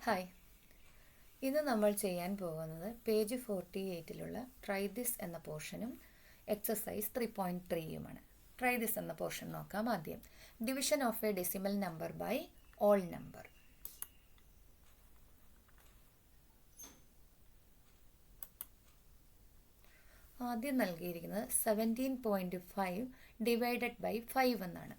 Hi, ഇന്ന് നമ്മൾ ചെയ്യാൻ പോകുന്നത് പേജ് 48-ലുള്ള ട്രൈ ദിസ് എന്ന പോർഷനും എക്സസൈസ് 3.3യുമാണ്. ട്രൈ ദിസ് എന്ന പോർഷൻ നോക്കാം. ആദ്യം division of a decimal number by whole number. ആദ്യം നൽകിയിരിക്കുന്നത് 17.5 ഡിവൈഡഡ് ബൈ 5 എന്നാണ്.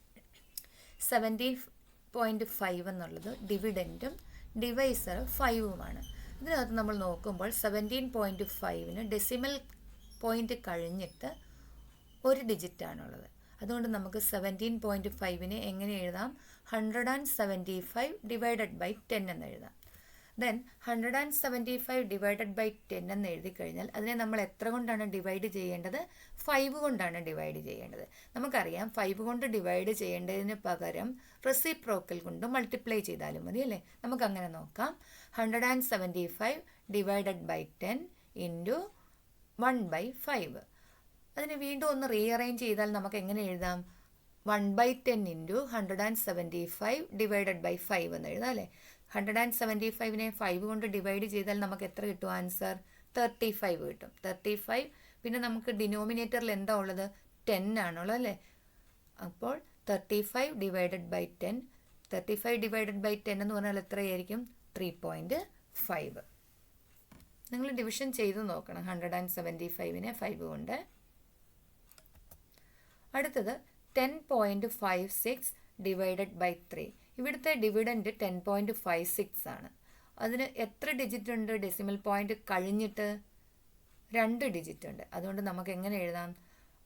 17.5 എന്നുള്ളത് ഡിവിഡൻറ്റും ഡിവൈസർ 5ഉമാണ്. ഇതിനകത്ത് നമ്മൾ നോക്കുമ്പോൾ 17.5-ന് ഡെസിമൽ പോയിന്റ് കഴിഞ്ഞിട്ട് ഒരു ഡിജിറ്റാണുള്ളത്. അതുകൊണ്ട് നമുക്ക് 17.5-നെ എങ്ങനെ എഴുതാം? 175 ഡിവൈഡഡ് ബൈ 10 എന്ന് എഴുതാം. ദെൻ 175 ഡിവൈഡഡ് ബൈ 10 എന്ന് എഴുതി കഴിഞ്ഞാൽ അതിനെ നമ്മൾ എത്ര കൊണ്ടാണ് ഡിവൈഡ് ചെയ്യേണ്ടത്? 5 കൊണ്ടാണ് ഡിവൈഡ് ചെയ്യേണ്ടത്. നമുക്കറിയാം 5 കൊണ്ട് ഡിവൈഡ് ചെയ്യേണ്ടതിന് പകരം റെസിപ്രോക്കൽ കൊണ്ട് മൾട്ടിപ്ലൈ ചെയ്താലും മതി അല്ലേ? നമുക്കങ്ങനെ നോക്കാം. 175 ഡിവൈഡഡ് ബൈ 10 ഇൻറ്റു 1/5. അതിന് വീണ്ടും ഒന്ന് റീഅറേഞ്ച് ചെയ്താൽ നമുക്ക് എങ്ങനെ എഴുതാം? 1/10 ഇൻറ്റു 175 ഡിവൈഡഡ് ബൈ 5 എന്ന് എഴുതാം അല്ലേ? 175-നെ 5 കൊണ്ട് ഡിവൈഡ് ചെയ്താൽ നമുക്ക് എത്ര കിട്ടും? ആൻസർ 35 കിട്ടും. 35. പിന്നെ നമുക്ക് ഡിനോമിനേറ്ററിൽ എന്താ ഉള്ളത്? 10 ആണുള്ളത് അല്ലേ? അപ്പോൾ 35 ഡിവൈഡഡ് ബൈ 10. 35 ഡിവൈഡഡ് ബൈ 10 എന്ന് പറഞ്ഞാൽ എത്രയായിരിക്കും? 3.5. നിങ്ങൾ ഡിവിഷൻ ചെയ്ത് നോക്കണം 175-നെ 5 കൊണ്ട്. അടുത്തത് 10.56 ഡിവൈഡഡ് ബൈ 3. ഇവിടുത്തെ ഡിവിഡൻറ്റ് 10.56 ആണ്. അതിന് എത്ര ഡിജിറ്റ് ഉണ്ട്? ഡെസിമൽ പോയിന്റ് കഴിഞ്ഞിട്ട് 2 ഡിജിറ്റ് ഉണ്ട്. അതുകൊണ്ട് നമുക്ക് എങ്ങനെ എഴുതാം?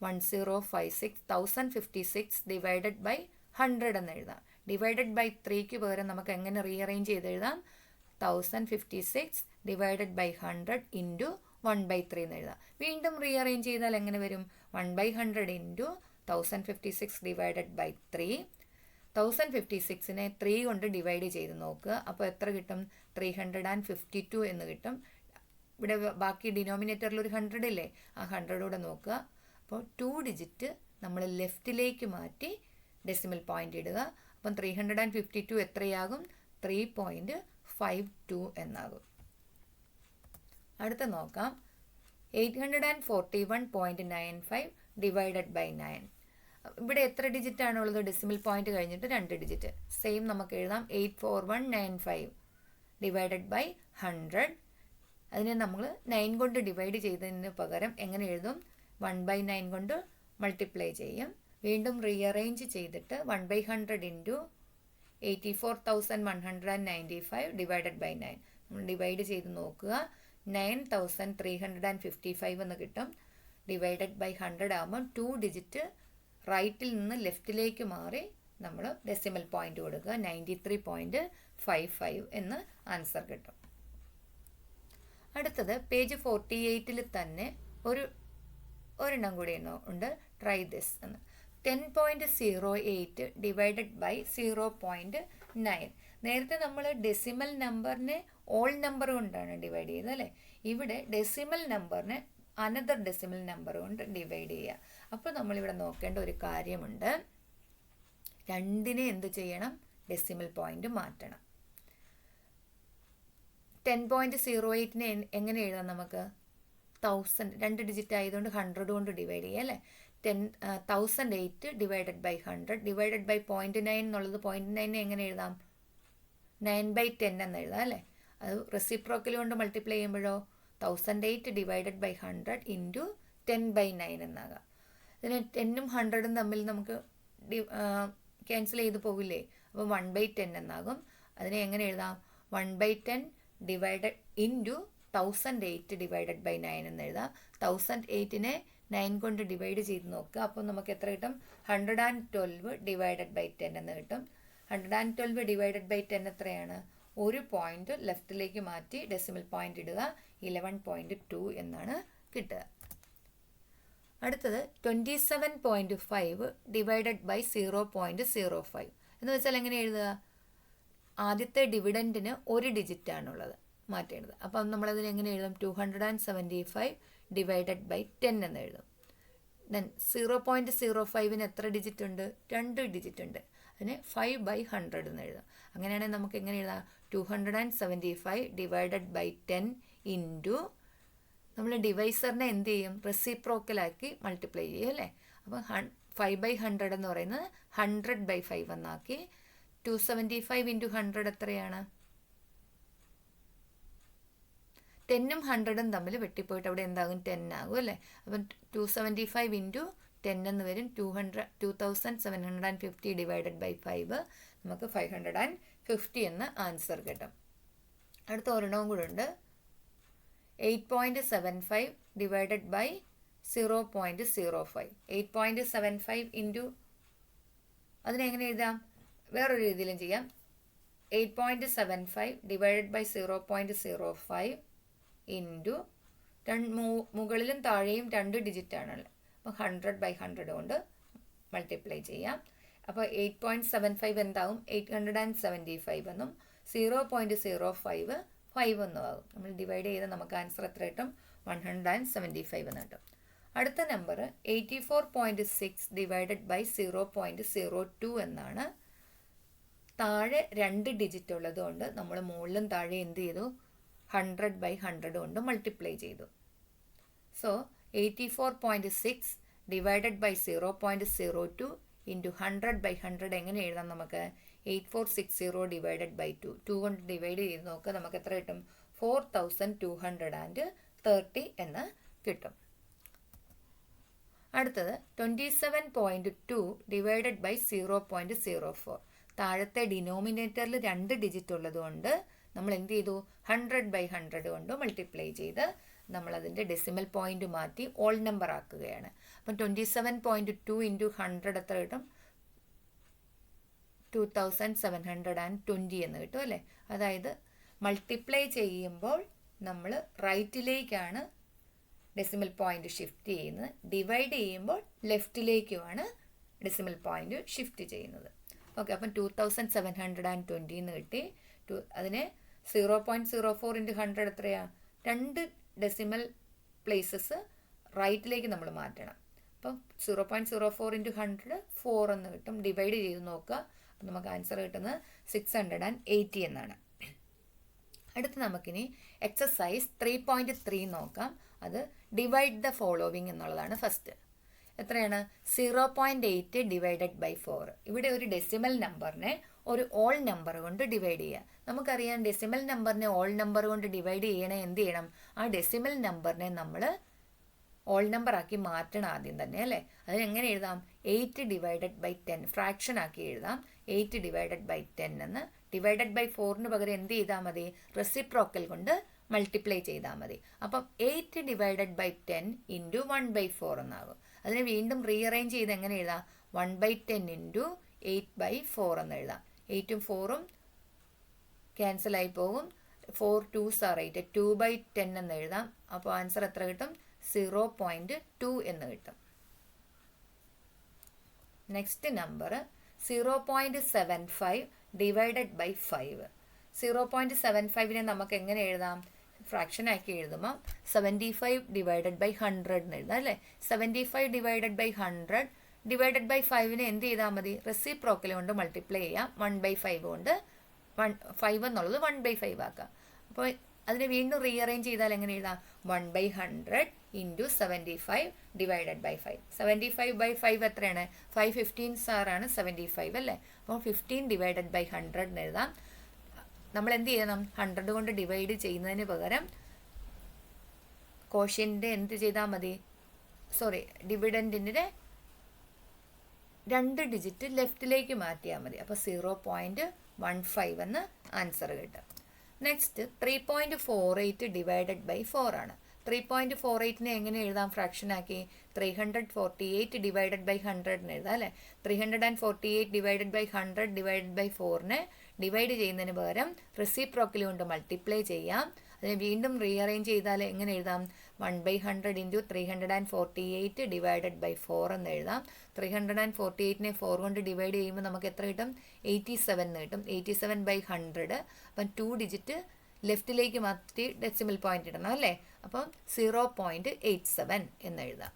1056 ഡിവൈഡഡ് ബൈ 100 എന്ന് എഴുതാം. ഡിവൈഡഡ് ബൈ 3ക്ക് പകരം നമുക്ക് എങ്ങനെ റീഅറേഞ്ച് ചെയ്ത് എഴുതാം? 1056 ഡിവൈഡഡ് ബൈ 100 ഇൻറ്റു 1/3 എന്ന് എഴുതാം. വീണ്ടും റീഅറേഞ്ച് ചെയ്താൽ എങ്ങനെ വരും? 1/100 ഇൻറ്റു 1056 ഡിവൈഡഡ് ബൈ 3. 1056-നെ 3 കൊണ്ട് ഡിവൈഡ് ചെയ്ത് നോക്കുക. അപ്പോൾ എത്ര കിട്ടും? 352 എന്ന് കിട്ടും. ഇവിടെ ബാക്കി ഡിനോമിനേറ്ററിൽ ഒരു 100 ഇല്ലേ? ആ 100 കൂടെ നോക്കുക. അപ്പോൾ 2 ഡിജിറ്റ് നമ്മൾ ലെഫ്റ്റിലേക്ക് മാറ്റി ഡെസിമൽ പോയിന്റ് ഇടുക. അപ്പം 352 എത്രയാകും? 3.52 എന്നാകും. അടുത്ത നോക്കാം. 841.95 ഡിവൈഡഡ് ബൈ 9. ഇവിടെ എത്ര ഡിജിറ്റ് ആണുള്ളത്? ഡെസിമൽ പോയിന്റ് കഴിഞ്ഞിട്ട് 2 ഡിജിറ്റ്. സെയിം നമുക്ക് എഴുതാം. 84195 ഡിവൈഡഡ് ബൈ 100. അതിനെ നമ്മൾ 9 കൊണ്ട് ഡിവൈഡ് ചെയ്തതിന് പകരം എങ്ങനെ എഴുതും? 1/9 കൊണ്ട് മൾട്ടിപ്ലൈ ചെയ്യും. വീണ്ടും റീഅറേഞ്ച് ചെയ്തിട്ട് 1/100 ഇൻറ്റു 84,195 ഡിവൈഡഡ് ബൈ 9. നമ്മൾ ഡിവൈഡ് ചെയ്ത് നോക്കുക. 9355 എന്ന് കിട്ടും. ഡിവൈഡഡ് ബൈ 100 ആകുമ്പോൾ 2 ഡിജിറ്റ് റൈറ്റിൽ നിന്ന് ലെഫ്റ്റിലേക്ക് മാറി നമ്മൾ ഡെസിമൽ പോയിന്റ് കൊടുക്കുക. 93.55 എന്ന് ആൻസർ കിട്ടും. അടുത്തത് പേജ് 48-ൽ തന്നെ ഒരെണ്ണം കൂടി ഉണ്ട്. ട്രൈ ദിസ് എന്ന്. 10.08 ഡിവൈഡഡ് ബൈ 0.9. നേരത്തെ നമ്മൾ ഡെസിമൽ നമ്പറിനെ ഓൾ നമ്പർ കൊണ്ടാണ് ഡിവൈഡ് ചെയ്തത് അല്ലേ? ഇവിടെ ഡെസിമൽ നമ്പറിനെ അനദർ ഡെസിമൽ നമ്പർ കൊണ്ട് ഡിവൈഡ് ചെയ്യുക. അപ്പോൾ നമ്മളിവിടെ നോക്കേണ്ട ഒരു കാര്യമുണ്ട്. രണ്ടിനെ എന്ത് ചെയ്യണം? ഡെസിമൽ പോയിന്റ് മാറ്റണം. 10.08-നെ എങ്ങനെ എഴുതാം നമുക്ക്? 1000 2 ഡിജിറ്റ് ആയതുകൊണ്ട് 100 കൊണ്ട് ഡിവൈഡ് ചെയ്യുക അല്ലേ? 1008 ഡിവൈഡഡ് ബൈ 100 ഡിവൈഡഡ് ബൈ 0.9 എന്നുള്ളത് 0.9-നെ എങ്ങനെ എഴുതാം? 9/10 എന്ന് എഴുതാം അല്ലേ? അത് റെസിപ്രോക്കൽ കൊണ്ട് മൾട്ടിപ്ലൈ ചെയ്യുമ്പോഴോ 1008 ഡിവൈഡഡ് ബൈ 100 ഇൻറ്റു 10/9 എന്നാകാം. ഇതിന് 10ഉം 100ഉം തമ്മിൽ നമുക്ക് ക്യാൻസൽ ചെയ്ത് പോകില്ലേ? അപ്പോൾ 1/10 എന്നാകും. അതിനെ എങ്ങനെ എഴുതാം? 1/10 ഡിവൈഡഡ് ഇൻറ്റു 1008 ഡിവൈഡഡ് ബൈ 9 എന്ന് എഴുതാം. 1008-നെ 9 കൊണ്ട് ഡിവൈഡ് ചെയ്ത് നോക്കുക. അപ്പോൾ നമുക്ക് എത്ര കിട്ടും? 112 ഡിവൈഡഡ് ബൈ 10 എന്ന് കിട്ടും. 112 ഡിവൈഡഡ് ബൈ 10 എത്രയാണ്? ഒരു പോയിന്റ് ലെഫ്റ്റിലേക്ക് മാറ്റി ഡെസിമൽ പോയിന്റ് ഇടുക. 11.2 എന്നാണ് കിട്ടുക. അടുത്തത് 27.5 ഡിവൈഡഡ് ബൈ 0.05 എന്ന് വെച്ചാൽ എങ്ങനെ എഴുതുക? ആദ്യത്തെ ഡിവിഡൻറ്റിന് ഒരു ഡിജിറ്റ് ആണുള്ളത് മാറ്റേണ്ടത്. അപ്പം നമ്മളതിന് എങ്ങനെ എഴുതും? 275 ഡിവൈഡഡ് ബൈ 10 എന്ന് എഴുതും. ദെൻ 0.05-ന് എത്ര ഡിജിറ്റ് ഉണ്ട്? 2 ഡിജിറ്റ് ഉണ്ട്. അതിനെ 5/100 എന്ന് എഴുതാം. അങ്ങനെയാണെങ്കിൽ നമുക്ക് എങ്ങനെ എഴുതാം? 275 ഡിവൈഡഡ് ബൈ 10 ഇൻറ്റു നമ്മൾ ഡിവൈസറിനെ എന്ത് ചെയ്യും, റെസിപ്രോക്കലാക്കി മൾട്ടിപ്ലൈ ചെയ്യും അല്ലേ. അപ്പം 5/100 എന്ന് പറയുന്നത് 100/5 എന്നാക്കി. 275 ഇൻറ്റു 100 എത്രയാണ്? 10ഉം 100ഉം തമ്മിൽ വെട്ടിപ്പോയിട്ട് അവിടെ എന്താകും, 10 ആകും അല്ലേ. അപ്പം 275 ഇൻറ്റു 10 എന്ന് വരും. 2750 ഡിവൈഡഡ് ബൈ 5 നമുക്ക് 550 എന്ന് ആൻസർ കിട്ടും. അടുത്ത ഒരെണ്ണവും കൂടെ ഉണ്ട്. 8.75 ഡിവൈഡഡ് ബൈ 0.05. 8.75 ഇൻറ്റു അതിനെങ്ങനെ എഴുതാം, വേറൊരു രീതിയിലും ചെയ്യാം. 8.75 ഡിവൈഡഡ് ബൈ 0.05 ഇൻറ്റു മുകളിലും താഴെയും 2 ഡിജിറ്റ് ആണല്ലോ. അപ്പോൾ 100/100 കൊണ്ട് മൾട്ടിപ്ലൈ ചെയ്യാം. അപ്പോൾ 8.75 എന്താവും, 875 എന്നും 0.05 5 എന്നും ആകും. നമ്മൾ ഡിവൈഡ് ചെയ്ത് നമുക്ക് ആൻസർ എത്ര കിട്ടും, 175 എന്ന് കിട്ടും. അടുത്ത നമ്പർ 84.6 ഡിവൈഡഡ് ബൈ 0.02 എന്നാണ്. താഴെ 2 ഡിജിറ്റ് ഉള്ളതുകൊണ്ട് നമ്മൾ മുകളിലും താഴെ എന്ത് ചെയ്തു, 100/100 കൊണ്ട് മൾട്ടിപ്ലൈ ചെയ്തു. സോ 84.6 ഡിവൈഡഡ് ബൈ 0.02 ഇൻറ്റു 100/100 എങ്ങനെ എഴുതാം നമുക്ക്, 8460 ഡിവൈഡഡ് ബൈ 2 കൊണ്ട് ഡിവൈഡ് ചെയ്ത് നോക്കുക, നമുക്ക് എത്ര കിട്ടും, 4230 എന്ന് കിട്ടും. അടുത്തത് 27.2 ഡിവൈഡഡ് ബൈ 0.04. താഴത്തെ ഡിനോമിനേറ്ററിൽ 2 ഡിജിറ്റ് ഉള്ളതുകൊണ്ട് നമ്മൾ എന്ത് ചെയ്തു, 100/100 കൊണ്ട് മൾട്ടിപ്ലൈ ചെയ്ത് നമ്മളതിൻ്റെ ഡെസിമൽ പോയിന്റ് മാറ്റി ഓൾ നമ്പർ ആക്കുകയാണ്. അപ്പം 27.2 ഇൻറ്റു 100 എത്ര കിട്ടും, 2720 എന്ന് കിട്ടും അല്ലേ. അതായത് മൾട്ടിപ്ലൈ ചെയ്യുമ്പോൾ നമ്മൾ റൈറ്റിലേക്കാണ് ഡെസിമൽ പോയിന്റ് ഷിഫ്റ്റ് ചെയ്യുന്നത്, ഡിവൈഡ് ചെയ്യുമ്പോൾ ലെഫ്റ്റിലേക്കുമാണ് ഡെസിമൽ പോയിന്റ് ഷിഫ്റ്റ് ചെയ്യുന്നത്. ഓക്കെ, അപ്പം 2720 എന്ന് കിട്ടി. അതിനെ 0.04 ഇൻറ്റു 100 എത്രയാണ്, 2 ഡെസിമൽ പ്ലേസസ് റൈറ്റിലേക്ക് നമ്മൾ മാറ്റണം. അപ്പം 0.04 ഇൻറ്റു 100 4 എന്ന് കിട്ടും. ഡിവൈഡ് ചെയ്ത് നോക്കുക, അപ്പം നമുക്ക് ആൻസർ കിട്ടുന്നത് 680 എന്നാണ്. അടുത്ത് നമുക്കിനി എക്സസൈസ് 3.3 നോക്കാം. അത് ഡിവൈഡ് ദ ഫോളോവിങ് എന്നുള്ളതാണ്. ഫസ്റ്റ് എത്രയാണ്, 0.8 ഡിവൈഡഡ് ബൈ 4. ഇവിടെ ഒരു ഡെസിമൽ നമ്പറിനെ ഒരു ഓൾ നമ്പർ കൊണ്ട് ഡിവൈഡ് ചെയ്യുക. നമുക്കറിയാം ഡെസിമൽ നമ്പറിനെ ഓൾ നമ്പർ കൊണ്ട് ഡിവൈഡ് ചെയ്യണേ എന്ത് ചെയ്യണം, ആ ഡെസിമൽ നമ്പറിനെ നമ്മൾ ഓൾ നമ്പർ ആക്കി മാറ്റണം ആദ്യം തന്നെ അല്ലേ. അതിനെങ്ങനെ എഴുതാം, 8 ഡിവൈഡഡ് ബൈ 10 ഫ്രാക്ഷൻ ആക്കി എഴുതാം. 8 ഡിവൈഡഡ് ബൈ 10 എന്ന്. ഡിവൈഡഡ് ബൈ 4ന് പകരം എന്ത് ചെയ്താൽ മതി, റെസിപ്രോക്കൽ കൊണ്ട് മൾട്ടിപ്ലൈ ചെയ്താൽ മതി. അപ്പം 8 ഡിവൈഡഡ് ബൈ 10 ഇൻറ്റു 1/4 എന്നാകും. അതിനെ വീണ്ടും റീഅറേഞ്ച് ചെയ്ത് എങ്ങനെ എഴുതാം, 1/10 ഇൻറ്റു 8/4 എന്ന് എഴുതാം. 8ഉം 4ഉം ക്യാൻസലായി പോകും. 4 2s are 8, 2/10 എന്ന് എഴുതാം. അപ്പോൾ ആൻസർ എത്ര കിട്ടും, 0.2 എന്ന് കിട്ടും. Next number 0.75 divided by 5. 0.75നെ നമുക്ക് എങ്ങനെ എഴുതാം, ഫ്രാക്ഷൻ ആക്കി എഴുതുമ്പോൾ 75 ഡിവൈഡഡ് ബൈ 100 എന്ന് എഴുതാം അല്ലേ. 75 ഡിവൈഡഡ് ബൈ 100 ഡിവൈഡഡ് ബൈ 5നെ എന്ത് ചെയ്താൽ മതി, റെസിപ്രോക്കൽ കൊണ്ട് മൾട്ടിപ്ലൈ ചെയ്യാം. 1/5 കൊണ്ട് 5 എന്നുള്ളത് 1/5 ആക്കാം. അപ്പോൾ അതിനെ വീണ്ടും റീഅറേഞ്ച് ചെയ്താൽ എങ്ങനെ എഴുതാം, 1/100 ഇൻറ്റു 75 ഡിവൈഡഡ് ബൈ 5. 75/5 എത്രയാണ്, 5 15s ആണ് 75 അല്ലേ. അപ്പോൾ 15 ഡിവൈഡഡ് ബൈ 100 എന്ന് എഴുതാം. നമ്മൾ എന്ത് ചെയ്യണം, 100 കൊണ്ട് ഡിവൈഡ് ചെയ്യുന്നതിന് പകരം കോഷ്യൻ്റെ എന്ത് ചെയ്താൽ മതി, ഡിവിഡൻറ്റിൻ്റെ 2 ഡിജിറ്റ് ലെഫ്റ്റിലേക്ക് മാറ്റിയാൽ മതി. അപ്പോൾ 0.15 എന്ന് ആൻസർ കിട്ടും. നെക്സ്റ്റ് 3.48 ഡിവൈഡഡ് ബൈ 4 ആണ്. 3.48നെ എങ്ങനെ എഴുതാം, ഫ്രാക്ഷൻ ആക്കി 348 ഡിവൈഡഡ് ബൈ 100 എന്ന് എഴുതാം അല്ലേ. 348 ഡിവൈഡഡ് ബൈ 100 ഡിവൈഡഡ് ബൈ 4നെ ഡിവൈഡ് ചെയ്യുന്നതിന് പകരം റെസിപ്രോക്കൽ കൊണ്ട് മൾട്ടിപ്ലൈ ചെയ്യാം. അതിനെ വീണ്ടും റീഅറേഞ്ച് ചെയ്താൽ എങ്ങനെ എഴുതാം, 1/100 ഇൻറ്റു 348 ഡിവൈഡഡ് ബൈ 4 എന്ന് എഴുതാം. 348നെ 4 കൊണ്ട് ഡിവൈഡ് ചെയ്യുമ്പോൾ നമുക്ക് എത്ര കിട്ടും, 87 എന്ന് കിട്ടും. 87/100. അപ്പം 2 ഡിജിറ്റ് ലെഫ്റ്റിലേക്ക് മാറ്റി ഡെസിമൽ പോയിന്റ് ഇടണം അല്ലേ. അപ്പം 0.87 എന്ന് എഴുതാം.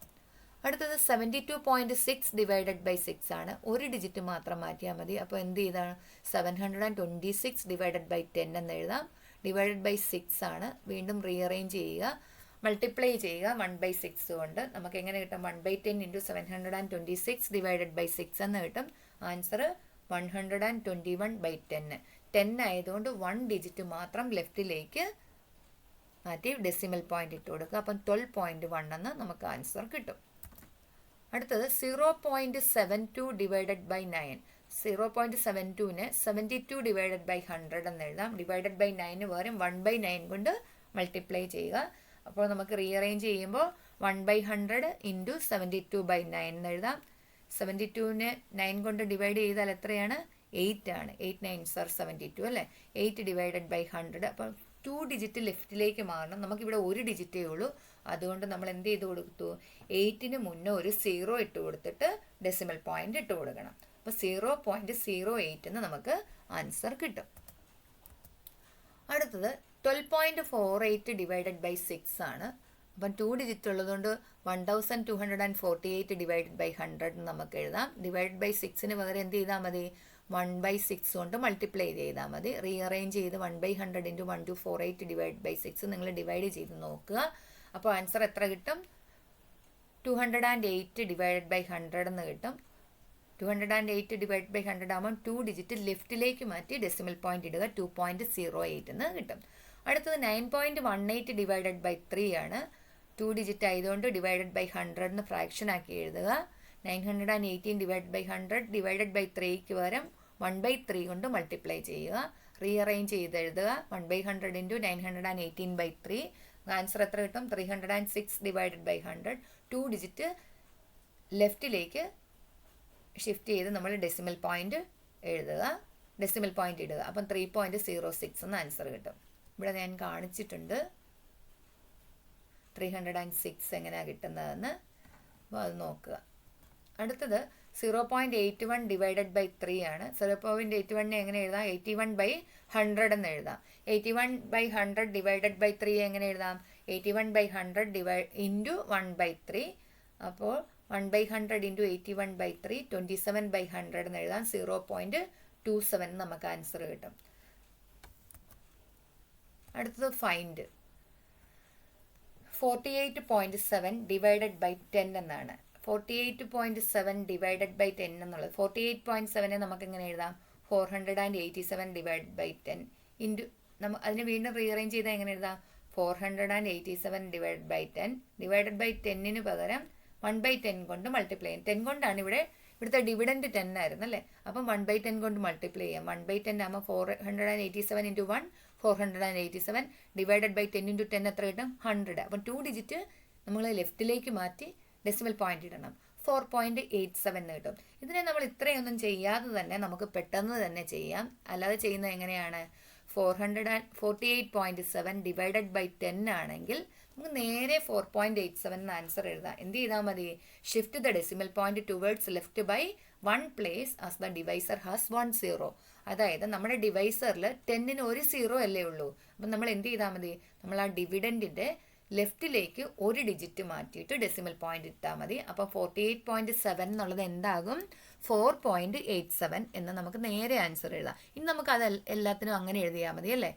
അടുത്തത് 72.6 ഡിവൈഡഡ് ബൈ 6 ആണ്. ഒരു ഡിജിറ്റ് മാത്രം മാറ്റിയാൽ മതി. അപ്പോൾ എന്ത് ചെയ്താണ് 726 ഡിവൈഡഡ് ബൈ 10 എന്ന് എഴുതാം. ഡിവൈഡഡ് ബൈ 6 ആണ്. വീണ്ടും റീഅറേഞ്ച് ചെയ്യുക, മൾട്ടിപ്ലൈ ചെയ്യുക 1/6 കൊണ്ട്. നമുക്ക് എങ്ങനെ കിട്ടും? 1/10 ഇൻറ്റു 726 ഡിവൈഡഡ് ബൈ 6 എന്ന് കിട്ടും. ആൻസർ 121/10. 10 ആയതുകൊണ്ട് 1 ഡിജിറ്റ് മാത്രം ലെഫ്റ്റിലേക്ക് മാറ്റി ഡെസിമൽ പോയിന്റ് ഇട്ട് കൊടുക്കുക. അപ്പം 12.1 എന്ന് നമുക്ക് ആൻസർ കിട്ടും. അടുത്തത് 0.72 ഡിവൈഡഡ് ബൈ 9. 0.72നെ 72 ഡിവൈഡഡ് ബൈ 100 എന്ന് എഴുതാം. ഡിവൈഡഡ് ബൈ 9 പകരം 1/9 കൊണ്ട് മൾട്ടിപ്ലൈ ചെയ്യുക. അപ്പോൾ നമുക്ക് റീഅറേഞ്ച് ചെയ്യുമ്പോൾ 1/100 ഇൻറ്റു 72/9 എന്ന് എഴുതാം. 72നെ 9 കൊണ്ട് ഡിവൈഡ് ചെയ്താൽ എത്രയാണ്? 8 ആണ്. 8 9s are 72 അല്ലേ? 8 ഡിവൈഡഡ് ബൈ 100. അപ്പം 2 ഡിജിറ്റ് ലെഫ്റ്റിലേക്ക് മാറണം. നമുക്കിവിടെ ഒരു ഡിജിറ്റേ ഉള്ളൂ. അതുകൊണ്ട് നമ്മൾ എന്ത് ചെയ്ത് കൊടുത്തു? 8ന് മുന്നേ ഒരു 0 ഇട്ട് കൊടുത്തിട്ട് ഡെസിമൽ പോയിന്റ് ഇട്ട് കൊടുക്കണം. അപ്പോൾ 0.08 എന്ന് നമുക്ക് ആൻസർ കിട്ടും. അടുത്തത് 12.48 ഡിവൈഡഡ് ബൈ 6 ആണ്. അപ്പം 2 ഡിജിറ്റ് ഉള്ളതുകൊണ്ട് 1248 ഡിവൈഡഡ് ബൈ 100 എന്ന് നമുക്ക് എഴുതാം. ഡിവൈഡഡ് ബൈ 6ന് പകരം എന്ത് ചെയ്താൽ മതി? 1/6 കൊണ്ട് മൾട്ടിപ്ലൈ ചെയ്താൽ മതി. റീഅറേഞ്ച് ചെയ്ത് 1/100 ഇൻറ്റു 1248 ഡിവൈഡ് ബൈ 6 നിങ്ങൾ ഡിവൈഡ് ചെയ്ത് നോക്കുക. അപ്പോൾ ആൻസർ എത്ര കിട്ടും? 208 ഡിവൈഡഡ് ബൈ 100 എന്ന് കിട്ടും. 208 ഡിവൈഡ് ബൈ 100 ആകുമ്പോൾ 2 ഡിജിറ്റ് ലെഫ്റ്റിലേക്ക് മാറ്റി ഡെസിമൽ പോയിന്റ് ഇടുക. 2.08 എന്ന് കിട്ടും. അടുത്തത് 9.18 ഡിവൈഡഡ് ബൈ 3 ആണ്. 2 ഡിജിറ്റ് ആയതുകൊണ്ട് ഡിവൈഡഡ് ബൈ 100 എന്ന് ഫ്രാക്ഷൻ ആക്കി എഴുതുക. 918 ഡിവൈഡ് ബൈ 100 ഡിവൈഡഡ് ബൈ 3ക്ക് പകരം 1/3 കൊണ്ട് മൾട്ടിപ്ലൈ ചെയ്യുക. റീഅറേഞ്ച് ചെയ്ത് എഴുതുക. 1/100 ഇൻറ്റു 918/3. ആൻസർ എത്ര കിട്ടും? 306 ഡിവൈഡഡ് ബൈ 100. 2 ഡിജിറ്റ് ലെഫ്റ്റിലേക്ക് ഷിഫ്റ്റ് ചെയ്ത് നമ്മൾ ഡെസിമൽ പോയിന്റ് എഴുതുക, ഡെസിമൽ പോയിന്റ് ഇടുക. അപ്പം 3.06 എന്ന് ആൻസർ കിട്ടും. ഇവിടെ ഞാൻ കാണിച്ചിട്ടുണ്ട് 306 എങ്ങനെയാണ് കിട്ടുന്നതെന്ന്. അപ്പോൾ അത് നോക്കുക. അടുത്തത് 0.81 ഡിവൈഡഡ് ബൈ 3 ആണ്. 0.81നെ എങ്ങനെ എഴുതാം? 81/100 എന്ന് എഴുതാം. 81/100 ഡിവൈഡഡ് ബൈ 3 എങ്ങനെ എഴുതാം? 81/100 ഇൻറ്റു 1/3. അപ്പോൾ 1/100 ഇൻറ്റു 81/3 27/100 എന്ന് എഴുതാം. 0.27 നമുക്ക് ആൻസർ കിട്ടും. അടുത്തത് ഫൈൻഡ് 48.7 ഡിവൈഡഡ് ബൈ 10 എന്നാണ്. 48.7 ഡിവൈഡഡ് ബൈ 10 എന്നുള്ളത് 48.7 നമുക്ക് എങ്ങനെ എഴുതാം? 487 ഡിവൈഡ് ബൈ 10 ഇൻറ്റു അതിനെ വീണ്ടും റീഅറേഞ്ച് ചെയ്താൽ എങ്ങനെ എഴുതാം? 487 ഡിവൈഡ് ബൈ 10 ഡിവൈഡഡ് ബൈ 10ന് പകരം 1/10 കൊണ്ട് മൾട്ടിപ്ലൈ ചെയ്യും. 10 കൊണ്ടാണ് ഇവിടുത്തെ ഡിവിഡൻറ്റ് 10 ആയിരുന്നു അല്ലേ? അപ്പം 1/10 കൊണ്ട് മൾട്ടിപ്ലൈ ചെയ്യാം. 1/10 ആകുമ്പോൾ 487 ഇൻറ്റു 1 487 ഡിവൈഡഡ് ബൈ 10 ഇൻറ്റു 10 എത്ര കിട്ടും? 100. അപ്പം 2 ഡിജിറ്റ് നമ്മൾ ലെഫ്റ്റിലേക്ക് മാറ്റി ഡെസിമൽ പോയിന്റ് ഇടണം. 4.87 കിട്ടും. ഇതിനെ നമ്മൾ ഇത്രയൊന്നും ചെയ്യാതെ തന്നെ നമുക്ക് പെട്ടെന്ന് തന്നെ ചെയ്യാം. അല്ലാതെ ചെയ്യുന്നത് എങ്ങനെയാണ്? 48.7 ഡിവൈഡഡ് ബൈ 10 ആണെങ്കിൽ നമുക്ക് നേരെ 4.87 എന്ന് ആൻസർ എഴുതാം. എന്ത് ചെയ്താൽ മതി? Shift the decimal point towards left by 1 place as the divisor has 1 0. അതായത് നമ്മുടെ ഡിവൈസറിൽ 10ന് ഒരു 0 അല്ലേ ഉള്ളൂ. അപ്പം നമ്മൾ എന്ത് ചെയ്താൽ മതി? നമ്മൾ ആ ഡിവിഡൻറ്റിൻ്റെ ലെഫ്റ്റിലേക്ക് ഒരു ഡിജിറ്റ് മാറ്റിയിട്ട് ഡെസിമൽ പോയിന്റ് ഇട്ടാൽ മതി. അപ്പോൾ 48.7 എന്നുള്ളത് എന്താകും? 4.87 എന്ന് നമുക്ക് നേരെ ആൻസർ എഴുതാം. ഇനി നമുക്ക് അത് എല്ലാത്തിനും അങ്ങനെ എഴുതിയാൽ മതി അല്ലേ?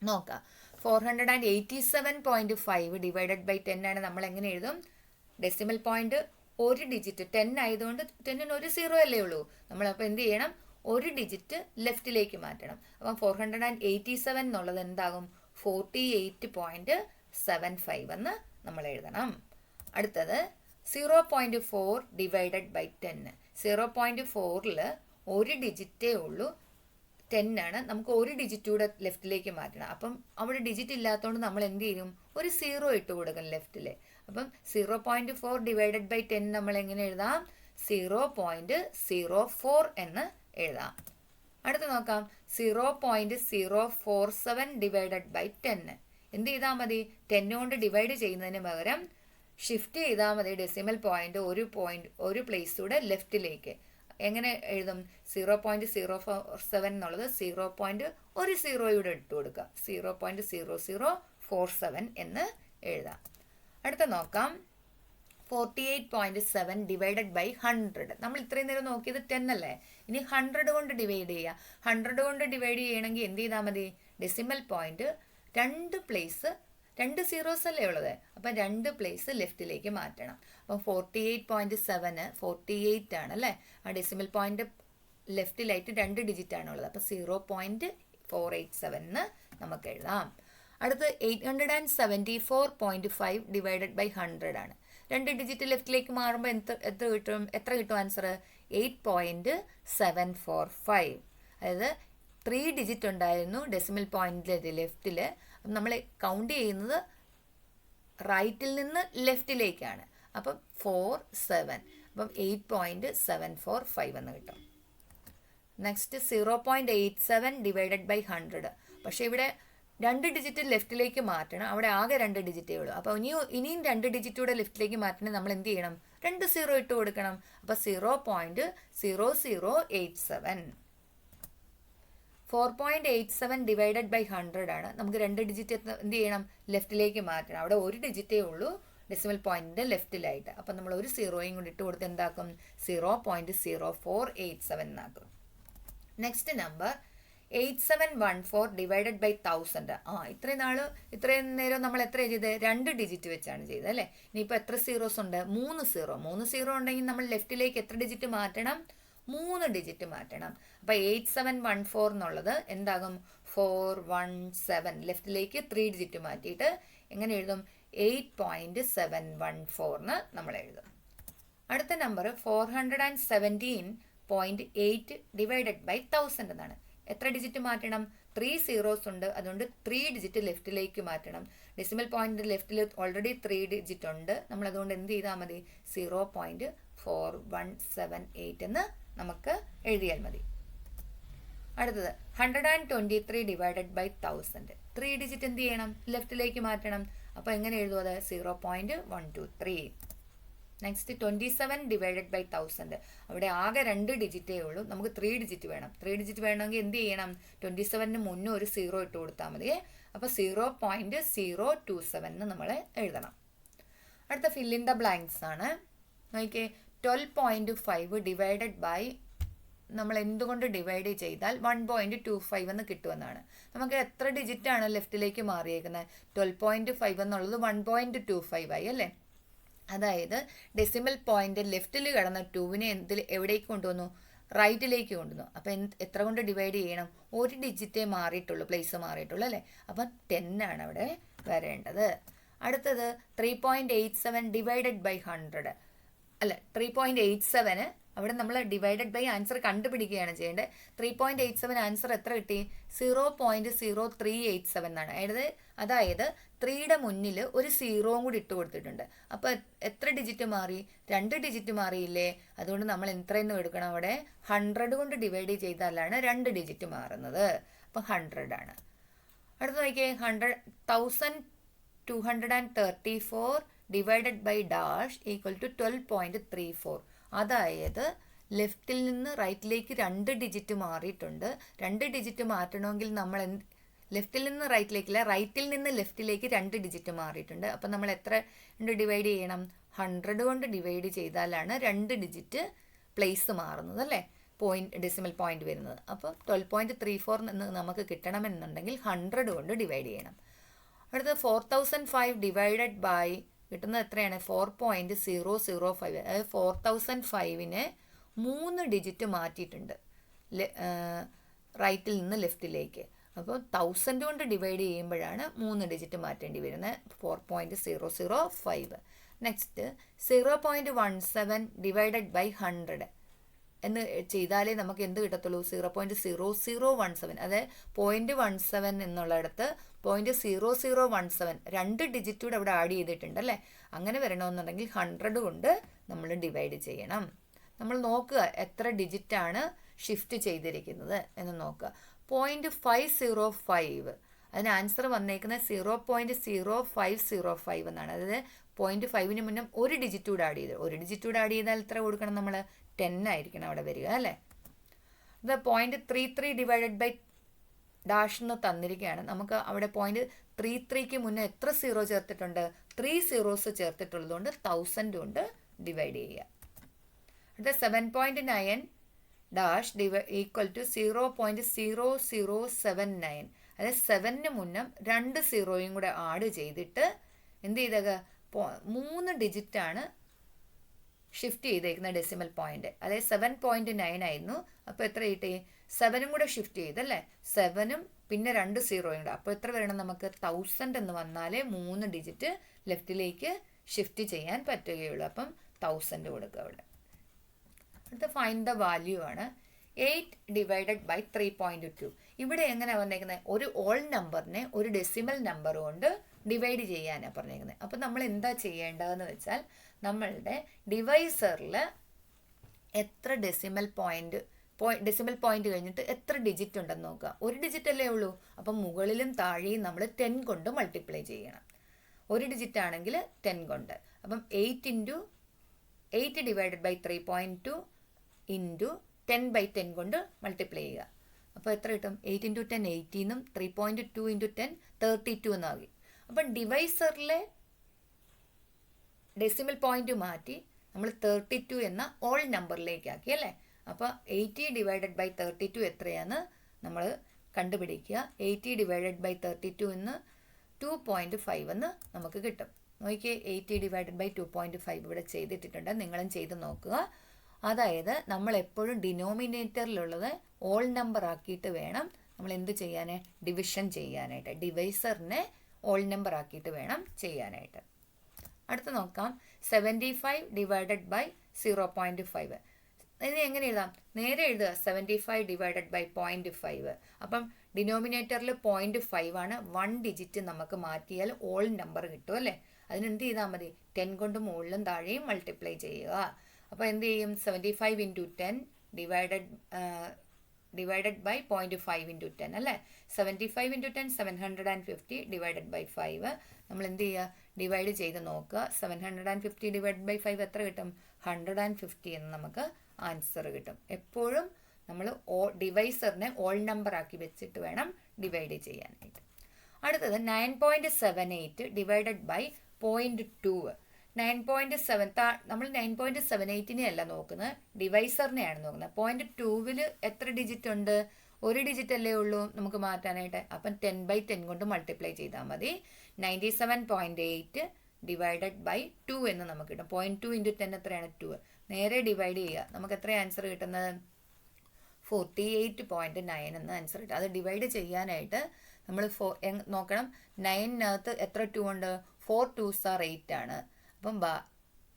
നോക്കാം. 487.5 ഡിവൈഡഡ് ബൈ 10 ആണ്. നമ്മൾ എങ്ങനെ എഴുതും? ഡെസിമൽ പോയിന്റ് ഒരു ഡിജിറ്റ് 10 ആയതുകൊണ്ട് 10ന് ഒരു 0 അല്ലേ ഉള്ളൂ. നമ്മളപ്പോൾ എന്ത് ചെയ്യണം? ഒരു ഡിജിറ്റ് ലെഫ്റ്റിലേക്ക് മാറ്റണം. അപ്പം 487 എന്നുള്ളത് എന്താകും? 48.75 എന്ന് നമ്മൾ എഴുതണം. അടുത്തത് 0.4 ഡിവൈഡഡ് ബൈ 10. 0.4ൽ ഒരു ഡിജിറ്റേ ഉള്ളൂ. 10 ആണ്. നമുക്ക് ഒരു ഡിജിറ്റ് കൂടെ ലെഫ്റ്റിലേക്ക് മാറ്റണം. അപ്പം അവിടെ ഡിജിറ്റ് ഇല്ലാത്തതുകൊണ്ട് നമ്മൾ എന്ത് ചെയ്യും? ഒരു 0 ഇട്ട് കൊടുക്കും ലെഫ്റ്റിൽ. അപ്പം 0.4 ഡിവൈഡഡ് ബൈ 10 നമ്മൾ എങ്ങനെ എഴുതാം? 0.04 എന്ന് എഴുതാം. അടുത്ത് നോക്കാം. 0.047 ഡിവൈഡഡ് ബൈ 10. എന്ത് ചെയ്താൽ മതി? 10 കൊണ്ട് ഡിവൈഡ് ചെയ്യുന്നതിന് പകരം ഷിഫ്റ്റ് ചെയ്താൽ മതി ഡെസിമൽ പോയിന്റ് ഒരു പ്ലേസ് കൂടെ ലെഫ്റ്റിലേക്ക്. എങ്ങനെ എഴുതും? 0.047 എന്നുള്ളത് 0.10 ഇവിടെ ഇട്ട് കൊടുക്കുക. 0.0047 എന്ന് എഴുതാം. അടുത്ത നോക്കാം. 48.7 ഡിവൈഡഡ് ബൈ 100. നമ്മൾ ഇത്രയും നേരം നോക്കിയത് 10 അല്ലേ, ഇനി 100 കൊണ്ട് ഡിവൈഡ് ചെയ്യുക. 100 കൊണ്ട് ഡിവൈഡ് ചെയ്യണമെങ്കിൽ എന്ത് ചെയ്താൽ മതി, ഡെസിമൽ പോയിന്റ് 2 പ്ലേസ് 2 സീറോസ് അല്ലേ ഉള്ളത്, അപ്പം 2 പ്ലേസ് ലെഫ്റ്റിലേക്ക് മാറ്റണം. അപ്പം 48.7 48 ആണ് അല്ലേ, ആ ഡെസിമൽ പോയിന്റ് ലെഫ്റ്റിലായിട്ട് 2 ഡിജിറ്റ് ആണുള്ളത്. അപ്പം 0.487 നമുക്ക് എഴുതാം. അടുത്ത് 874.5 ഡിവൈഡഡ് ബൈ 100 ആണ്. 2 ഡിജിറ്റ് ലെഫ്റ്റിലേക്ക് മാറുമ്പോൾ എത്ര കിട്ടും ആൻസർ, 8.745. അതായത് 3 ഡിജിറ്റ് ഉണ്ടായിരുന്നു ഡെസിമൽ പോയിന്റിലെ ലെഫ്റ്റിൽ. നമ്മൾ കൗണ്ട് ചെയ്യുന്നത് റൈറ്റിൽ നിന്ന് ലെഫ്റ്റിലേക്കാണ്. അപ്പം 47, അപ്പം 8.745 എന്ന് കിട്ടും. Next 0.87 divided by 100. പക്ഷേ ഇവിടെ 2 ഡിജിറ്റ് ലെഫ്റ്റിലേക്ക് മാറ്റണം, അവിടെ ആകെ 2 ഡിജിറ്റേ ഉള്ളൂ. അപ്പോൾ ഇനിയും 2 ഡിജിറ്റൂടെ ലെഫ്റ്റിലേക്ക് മാറ്റണേ നമ്മൾ എന്ത് ചെയ്യണം, 2 സീറോ ഇട്ട് കൊടുക്കണം. അപ്പോൾ 0.0087. 4.87 ഡിവൈഡഡ് ബൈ 100 ആണ്. നമുക്ക് 2 ഡിജിറ്റ് എന്ത് ചെയ്യണം, ലെഫ്റ്റിലേക്ക് മാറ്റണം. അവിടെ 1 ഡിജിറ്റേ ഉള്ളൂ ഡെസിമൽ പോയിന്റിന്റെ ലെഫ്റ്റിലായിട്ട്. അപ്പം നമ്മൾ ഒരു സീറോയും കൂടി ഇട്ട് കൊടുത്ത് എന്താക്കും, 0.0487 എന്നാക്കും. Next number 8714 divided by 1000. ഇത്രയും നേരം നമ്മൾ എത്ര ചെയ്ത്, 2 ഡിജിറ്റ് വെച്ചാണ് ചെയ്തത് അല്ലേ. ഇനിയിപ്പോൾ എത്ര സീറോസ് ഉണ്ട്, 3 സീറോ ഉണ്ടെങ്കിൽ നമ്മൾ ലെഫ്റ്റിലേക്ക് എത്ര ഡിജിറ്റ് മാറ്റണം, 3 ഡിജിറ്റ് മാറ്റണം. അപ്പം 8714 എന്നുള്ളത് എന്താകും, 417. ലെഫ്റ്റിലേക്ക് 3 ഡിജിറ്റ് മാറ്റിയിട്ട് എങ്ങനെ എഴുതും, 8.714 നമ്മൾ എഴുതും. അടുത്ത നമ്പർ 417.8 ഡിവൈഡഡ് ബൈ 1000 എന്നാണ്. എത്ര ഡിജിറ്റ് മാറ്റണം, 3 സീറോസ് ഉണ്ട്, അതുകൊണ്ട് 3 ഡിജിറ്റ് ലെഫ്റ്റിലേക്ക് മാറ്റണം. ഡെസിമൽ പോയിന്റ് ലെഫ്റ്റിൽ ഓൾറെഡി 3 ഡിജിറ്റ് ഉണ്ട്, നമ്മൾ അതുകൊണ്ട് എന്ത് ചെയ്താൽ മതി, 0.4178 എന്ന് നമുക്ക് എഴുതിയാൽ മതി. അടുത്തത് 123 ഡിവൈഡഡ് ബൈ 1000. 3 ഡിജിറ്റ് എന്ത് ചെയ്യണം, ലെഫ്റ്റിലേക്ക് മാറ്റണം. അപ്പോൾ എങ്ങനെ എഴുതും അത്, 0.123. Next 27 divided by 1000. അവിടെ ആകെ 2 ഡിജിറ്റേ ഉള്ളൂ, നമുക്ക് 3 ഡിജിറ്റ് വേണം. 3 ഡിജിറ്റ് വേണമെങ്കിൽ എന്ത് ചെയ്യണം, 27 മുന്നേ ഒരു സീറോ ഇട്ട് കൊടുത്താൽ മതി. അപ്പോൾ 0.027 എന്ന് നമ്മൾ എഴുതണം. അടുത്ത ഫിൽ ഇൻ ദ ബ്ലാങ്ക്സ് ആണ്. നോക്കിയേ, 12.5 ഡിവൈഡഡ് ബൈ, നമ്മൾ എന്തുകൊണ്ട് ഡിവൈഡ് ചെയ്താൽ 1.25 എന്ന് കിട്ടുമെന്നാണ്. നമുക്ക് എത്ര ഡിജിറ്റാണ് ലെഫ്റ്റിലേക്ക് മാറിയേക്കുന്നത്, 12.5 എന്നുള്ളത് 1.25 ആയി അല്ലേ. അതായത് ഡെസിമൽ പോയിന്റ് ലെഫ്റ്റിൽ കിടന്ന 2വിനെ എവിടേക്ക് കൊണ്ടുവന്നു, റൈറ്റിലേക്ക് കൊണ്ടുവന്നു. അപ്പം എത്ര കൊണ്ട് ഡിവൈഡ് ചെയ്യണം, 1 ഡിജിറ്റേ മാറിയിട്ടുള്ളൂ, പ്ലേസ് മാറിയിട്ടുള്ളൂ അല്ലേ. അപ്പം 10 ആണ് അവിടെ വരേണ്ടത്. അടുത്തത് 3.87 ഡിവൈഡഡ് ബൈ 100 അല്ല, 3.87 അവിടെ നമ്മൾ ഡിവൈഡഡ് ബൈ ആൻസർ കണ്ടുപിടിക്കുകയാണ് ചെയ്യേണ്ടത്. 3.87 ആൻസർ എത്ര കിട്ടി, 0.0387 എന്നാണ്. അതായത് 3യുടെ മുന്നിൽ ഒരു സീറോയും കൂടി ഇട്ട് കൊടുത്തിട്ടുണ്ട്. അപ്പോൾ എത്ര ഡിജിറ്റ് മാറി, 2 ഡിജിറ്റ് മാറിയില്ലേ. അതുകൊണ്ട് നമ്മൾ എത്രയെന്ന് എടുക്കണം, അവിടെ 100 കൊണ്ട് ഡിവൈഡ് ചെയ്താലാണ് 2 ഡിജിറ്റ് മാറുന്നത്. അപ്പം 100 ആണ്. അടുത്ത നോക്കിയേ, 1234 divided by dash equal to 12.34. അതായത് ലെഫ്റ്റിൽ നിന്ന് റൈറ്റിലേക്ക് 2 ഡിജിറ്റ് മാറിയിട്ടുണ്ട്. 2 ഡിജിറ്റ് മാറ്റണമെങ്കിൽ നമ്മൾ ലെഫ്റ്റിൽ നിന്ന് റൈറ്റിലേക്കില്ല, റൈറ്റിൽ നിന്ന് ലെഫ്റ്റിലേക്ക് 2 ഡിജിറ്റ് മാറിയിട്ടുണ്ട്. അപ്പം നമ്മൾ എത്ര കൊണ്ട് ഡിവൈഡ് ചെയ്യണം, 100 കൊണ്ട് ഡിവൈഡ് ചെയ്താലാണ് 2 ഡിജിറ്റ് പ്ലേസ് മാറുന്നത് അല്ലേ, ഡെസിമൽ പോയിന്റ് വരുന്നത്. അപ്പോൾ 12.34 എന്ന് നമുക്ക് കിട്ടണമെന്നുണ്ടെങ്കിൽ 100 കൊണ്ട് ഡിവൈഡ് ചെയ്യണം. അടുത്തത് 4005 ഡിവൈഡഡ് ബൈ കിട്ടുന്നത് എത്രയാണ്, 4.005. അതായത് 4005നെ 3 ഡിജിറ്റ് മാറ്റിയിട്ടുണ്ട് റൈറ്റിൽ നിന്ന് ലെഫ്റ്റിലേക്ക്. അപ്പോൾ 1000 കൊണ്ട് ഡിവൈഡ് ചെയ്യുമ്പോഴാണ് 3 ഡിജിറ്റ് മാറ്റേണ്ടി വരുന്നത്, 4.005. നെക്സ്റ്റ് 0.17 ഡിവൈഡഡ് ബൈ 100 എന്ന് ചെയ്താലേ നമുക്ക് എന്ത് കിട്ടത്തുള്ളൂ, 0.0017. അതായത് 0.17 എന്നുള്ളിടത്ത് 0.0017 2 ഡിജിറ്റ് കൂടെ അവിടെ ആഡ് ചെയ്തിട്ടുണ്ട് അല്ലേ. അങ്ങനെ വരണമെന്നുണ്ടെങ്കിൽ 100 കൊണ്ട് നമ്മൾ ഡിവൈഡ് ചെയ്യണം. നമ്മൾ നോക്കുക എത്ര ഡിജിറ്റാണ് ഷിഫ്റ്റ് ചെയ്തിരിക്കുന്നത് എന്ന് നോക്കുക. 0.505, അതിന് ആൻസർ വന്നേക്കുന്നത് 0.0505 എന്നാണ്. അതായത് 0.5ന് മുന്നേ 1 ഡിജിറ്റ് കൂടെ ആഡ് ചെയ്ത്, 1 ഡിജിറ്റ് കൂടെ ആഡ് ചെയ്താൽ എത്ര കൊടുക്കണം, നമ്മൾ 10 ആയിരിക്കണം അവിടെ വരിക അല്ലേ. ഇത് 0.33 ഡിവൈഡഡ് ബൈ ഡാഷ് എന്ന് തന്നിരിക്കുകയാണ്. നമുക്ക് അവിടെ 0.33ക്ക് മുന്നേ എത്ര സീറോ ചേർത്തിട്ടുണ്ട്? 3 സീറോസ് ചേർത്തിട്ടുള്ളത് കൊണ്ട് 1000 കൊണ്ട് ഡിവൈഡ് ചെയ്യുക. അടുത്ത 7.9 ഡാഷ് ഈക്വൽ ടു 0.0079. അതായത് 7ന് മുന്നേ 2 സീറോയും കൂടെ ആഡ് ചെയ്തിട്ട് എന്ത് ചെയ്തേക്കുക? 3 ഡിജിറ്റാണ് ഷിഫ്റ്റ് ചെയ്തേക്കുന്ന ഡെസിമൽ പോയിന്റ്. അതായത് 7.9 ആയിരുന്നു. അപ്പോൾ എത്ര കിട്ടി? 7ഉം കൂടെ ഷിഫ്റ്റ് ചെയ്തല്ലേ? 7ഉം പിന്നെ 2 സീറോയും കൂടെ. അപ്പോൾ എത്ര വരണം നമുക്ക്? 1000 എന്ന് വന്നാലേ 3 ഡിജിറ്റ് ലെഫ്റ്റിലേക്ക് ഷിഫ്റ്റ് ചെയ്യാൻ പറ്റുകയുള്ളൂ. അപ്പം 1000 കൊടുക്കുക അവിടെ. അടുത്ത ഫൈൻഡ് ദ വാല്യൂ ആണ്. 8 ഡിവൈഡഡ് ബൈ 3.2. ഇവിടെ എങ്ങനെ വന്നേക്കുന്നത്? ഒരു ഓൾ നമ്പറിനെ ഒരു ഡെസിമൽ നമ്പർ കൊണ്ട് ഡിവൈഡ് ചെയ്യാനാണ് പറഞ്ഞേക്കുന്നത്. അപ്പം നമ്മൾ എന്താ ചെയ്യേണ്ടതെന്ന് വെച്ചാൽ നമ്മളുടെ ഡിവൈസറിൽ എത്ര ഡെസിമൽ പോയിന്റ് കഴിഞ്ഞിട്ട് എത്ര ഡിജിറ്റ് ഉണ്ടെന്ന് നോക്കുക. ഒരു ഡിജിറ്റ് അല്ലേ ഉള്ളൂ. അപ്പം മുകളിലും താഴെയും നമ്മൾ 10 കൊണ്ട് മൾട്ടിപ്ലൈ ചെയ്യണം. ഒരു ഡിജിറ്റ് ആണെങ്കിൽ 10 കൊണ്ട്. അപ്പം 8 ഡിവൈഡഡ് ബൈ 3.2 ഇൻറ്റു 10/10 കൊണ്ട് മൾട്ടിപ്ലൈ ചെയ്യുക. അപ്പോൾ എത്ര കിട്ടും? 8 × 10 18 3.2 × 10 32 എന്നാകി. അപ്പം ഡിവൈസറിലെ ഡെസിമൽ പോയിന്റ് മാറ്റി നമ്മൾ 32 എന്ന ഓൾ നമ്പറിലേക്ക് ആക്കി അല്ലേ? അപ്പോൾ 80 ഡിവൈഡഡ് ബൈ 32 എത്രയാണ് നമ്മൾ കണ്ടുപിടിക്കുക. 80 ഡിവൈഡഡ് ബൈ 32 എന്ന് 2.5 എന്ന് നമുക്ക് കിട്ടും. നോക്കിയേ, 80 ഡിവൈഡഡ് ബൈ 2.5 ഇവിടെ ചെയ്തിട്ടിട്ടുണ്ട്. നിങ്ങളും ചെയ്ത് നോക്കുക. അതായത് നമ്മൾ എപ്പോഴും ഡിനോമിനേറ്ററിലുള്ളത് ഓൾ നമ്പർ ആക്കിയിട്ട് വേണം നമ്മൾ എന്ത് ചെയ്യാൻ? ഡിവിഷൻ ചെയ്യാനായിട്ട്. ഡിവൈസറിനെ ഓൾ നമ്പർ ആക്കിയിട്ട് വേണം ചെയ്യാനായിട്ട്. അടുത്ത് നോക്കാം. 75 ഡിവൈഡഡ് ബൈ 0.5. ഇത് എങ്ങനെ എഴുതാം? നേരെ എഴുതുക. 75 ഡിവൈഡഡ് ബൈ 0.5. അപ്പം ഡിനോമിനേറ്ററിൽ 0.5 ആണ്. 1 ഡിജിറ്റ് നമുക്ക് മാറ്റിയാൽ ഓൾ നമ്പർ കിട്ടും അല്ലേ? അതിനെന്ത് ചെയ്താൽ മതി? 10 കൊണ്ട് മുകളിലും താഴെയും മൾട്ടിപ്ലൈ ചെയ്യുക. അപ്പോൾ എന്ത് ചെയ്യും? 75 × 10 ഡിവൈഡഡ് ബൈ 0.5 × 10 അല്ലേ? 75 × 10 750 ഡിവൈഡഡ് ബൈ 5. നമ്മൾ എന്ത് ചെയ്യുക? ഡിവൈഡ് ചെയ്ത് നോക്കുക. 750 ഡിവൈഡ് ബൈ 5 എത്ര കിട്ടും? 150 എന്ന് നമുക്ക് ആൻസർ കിട്ടും. എപ്പോഴും നമ്മൾ ഡിവൈസറിനെ ഓൾ നമ്പർ ആക്കി വെച്ചിട്ട് വേണം ഡിവൈഡ് ചെയ്യാനായിട്ട്. അടുത്തത് 9.78 ഡിവൈഡഡ് ബൈ 0.2. 9.7 നമ്മൾ 9.78നെ അല്ല നോക്കുന്നത്, ഡിവൈസറിനെയാണ് നോക്കുന്നത്. 0.2-ൽ എത്ര ഡിജിറ്റ് ഉണ്ട്? ഒരു ഡിജിറ്റ് അല്ലേ ഉള്ളൂ നമുക്ക് മാറ്റാനായിട്ട്. അപ്പം 10/10 കൊണ്ട് മൾട്ടിപ്ലൈ ചെയ്താൽ മതി. 97.8 ഡിവൈഡഡ് ബൈ 2 എന്ന് നമുക്ക് കിട്ടും. 0.2 × 10 എത്രയാണ്? 2. നേരെ ഡിവൈഡ് ചെയ്യുക. നമുക്ക് എത്ര ആൻസർ കിട്ടുന്നത്? 48.9 എന്ന ആൻസർ കിട്ടും. അത് ഡിവൈഡ് ചെയ്യാനായിട്ട് നമ്മൾ നോക്കണം. 9-നകത്ത് എത്ര 2 ഉണ്ട്? 4 2s are 8 ആണ്. അപ്പം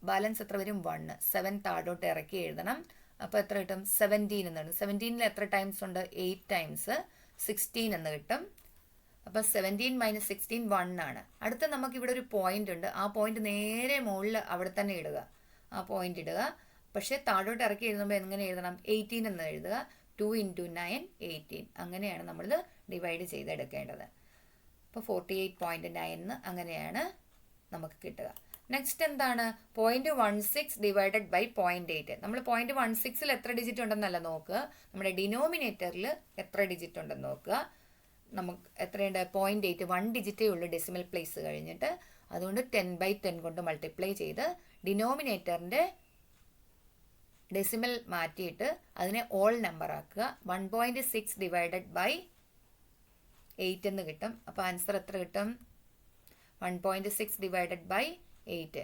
ബാലൻസ് എത്ര വരും? 1. 7 താഴോട്ട് ഇറക്കി എഴുതണം. അപ്പോൾ എത്ര കിട്ടും? 17 എന്ന് കിട്ടും. 17-ൽ എത്ര ടൈംസ് ഉണ്ട്? 8 ടൈംസ് 16 എന്ന് കിട്ടും. അപ്പോൾ 17 - 16 1 ആണ്. അടുത്ത നമുക്ക് ഇവിടെ ഒരു പോയിന്റ് ഉണ്ട്. ആ പോയിന്റ് നേരെ മുകളിൽ അവിടെ തന്നെ ഇടുക. ആ പോയിന്റ് ഇടുക. പക്ഷേ താഴോട്ട് ഇറക്കി എഴുതുമ്പോൾ എങ്ങനെ എഴുതണം? 18 എന്ന് എഴുതുക. 2 × 9 18. അങ്ങനെയാണ് നമ്മളിത് ഡിവൈഡ് ചെയ്തെടുക്കേണ്ടത്. അപ്പോൾ 48.9 അങ്ങനെയാണ് നമുക്ക് കിട്ടുക. നെക്സ്റ്റ് എന്താണ്? 0.16 ഡിവൈഡഡ് ബൈ 0.8. നമ്മൾ 0.16-ൽ എത്ര ഡിജിറ്റ് ഉണ്ടെന്നല്ല നോക്കുക, നമ്മുടെ ഡിനോമിനേറ്ററിൽ എത്ര ഡിജിറ്റ് ഉണ്ടെന്ന് നോക്കുക. നമുക്ക് എത്രയുണ്ട്? 0.8. 1 ഡിജിറ്റേ ഉള്ളൂ ഡെസിമൽ പ്ലേസ് കഴിഞ്ഞിട്ട്. അതുകൊണ്ട് 10/10 കൊണ്ട് മൾട്ടിപ്ലൈ ചെയ്ത് ഡിനോമിനേറ്ററിൻ്റെ ഡെസിമൽ മാറ്റിയിട്ട് അതിനെ ഓൾ നമ്പർ ആക്കുക. 1.6 ഡിവൈഡഡ് ബൈ 8 എന്ന് കിട്ടും. അപ്പോൾ ആൻസർ എത്ര കിട്ടും? 1.6 ഡിവൈഡഡ് ബൈ 8.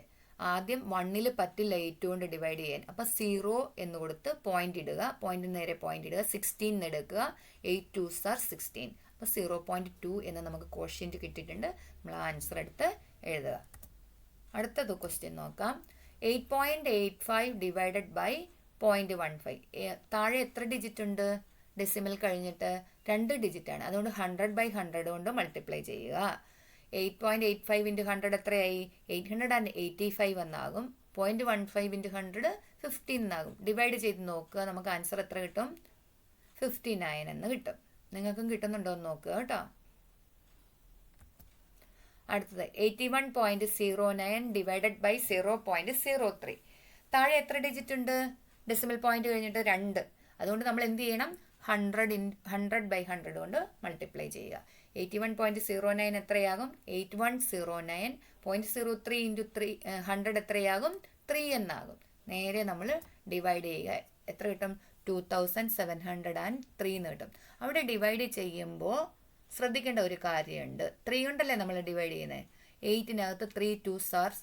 ആദ്യം 1-ൽ പറ്റില്ല 8 കൊണ്ട് ഡിവൈഡ് ചെയ്യാൻ. അപ്പോൾ 0 എന്ന് കൊടുത്ത് പോയിന്റ് ഇടുക. പോയിന്റ് നേരെ പോയിന്റ് ഇടുക. 16 എന്ന് എടുക്കുക. 8 2s are 16. അപ്പോൾ 0.2 എന്ന് നമുക്ക് ക്വസ്റ്റ്യൻറ്റ് കിട്ടിയിട്ടുണ്ട്. നമ്മൾ ആൻസർ എടുത്ത് എഴുതുക. അടുത്തത് ക്വസ്റ്റ്യൻ നോക്കാം. 8.85 ഡിവൈഡഡ് ബൈ 0.15. താഴെ എത്ര ഡിജിറ്റ് ഉണ്ട്? ഡെസിമൽ കഴിഞ്ഞിട്ട് 2 ഡിജിറ്റ് ആണ്. അതുകൊണ്ട് 100/100 കൊണ്ട് മൾട്ടിപ്ലൈ ചെയ്യുക. 8.85 × 100 എത്രയായി? 885 എന്നാകും. 0.15 × 100 15 എന്നാകും. ഡിവൈഡ് ചെയ്ത് നോക്കുക. നമുക്ക് ആൻസർ എത്ര കിട്ടും? 59 എന്ന് കിട്ടും. നിങ്ങൾക്കും കിട്ടുന്നുണ്ടോ എന്ന് നോക്കുക കേട്ടോ. അടുത്തത് 81.09 ഡിവൈഡഡ് ബൈ 0.03. താഴെ എത്ര ഡിജിറ്റ് ഉണ്ട്? ഡെസിമൽ പോയിന്റ് കഴിഞ്ഞിട്ട് 2. അതുകൊണ്ട് നമ്മൾ എന്ത് ചെയ്യണം? 100/100 കൊണ്ട് മൾട്ടിപ്ലൈ ചെയ്യുക. 81.09 എത്രയാകും? 8109.03 ഇൻറ്റു 100 എത്രയാകും? 3 എന്നാകും. നേരെ നമ്മൾ ഡിവൈഡ് ചെയ്യുക. എത്ര കിട്ടും? 2703 എന്ന് കിട്ടും. അവിടെ ഡിവൈഡ് ചെയ്യുമ്പോൾ ശ്രദ്ധിക്കേണ്ട ഒരു കാര്യമുണ്ട്. 3 കൊണ്ടല്ലേ നമ്മൾ ഡിവൈഡ് ചെയ്യുന്നത്. 8-നകത്ത് 3 2s are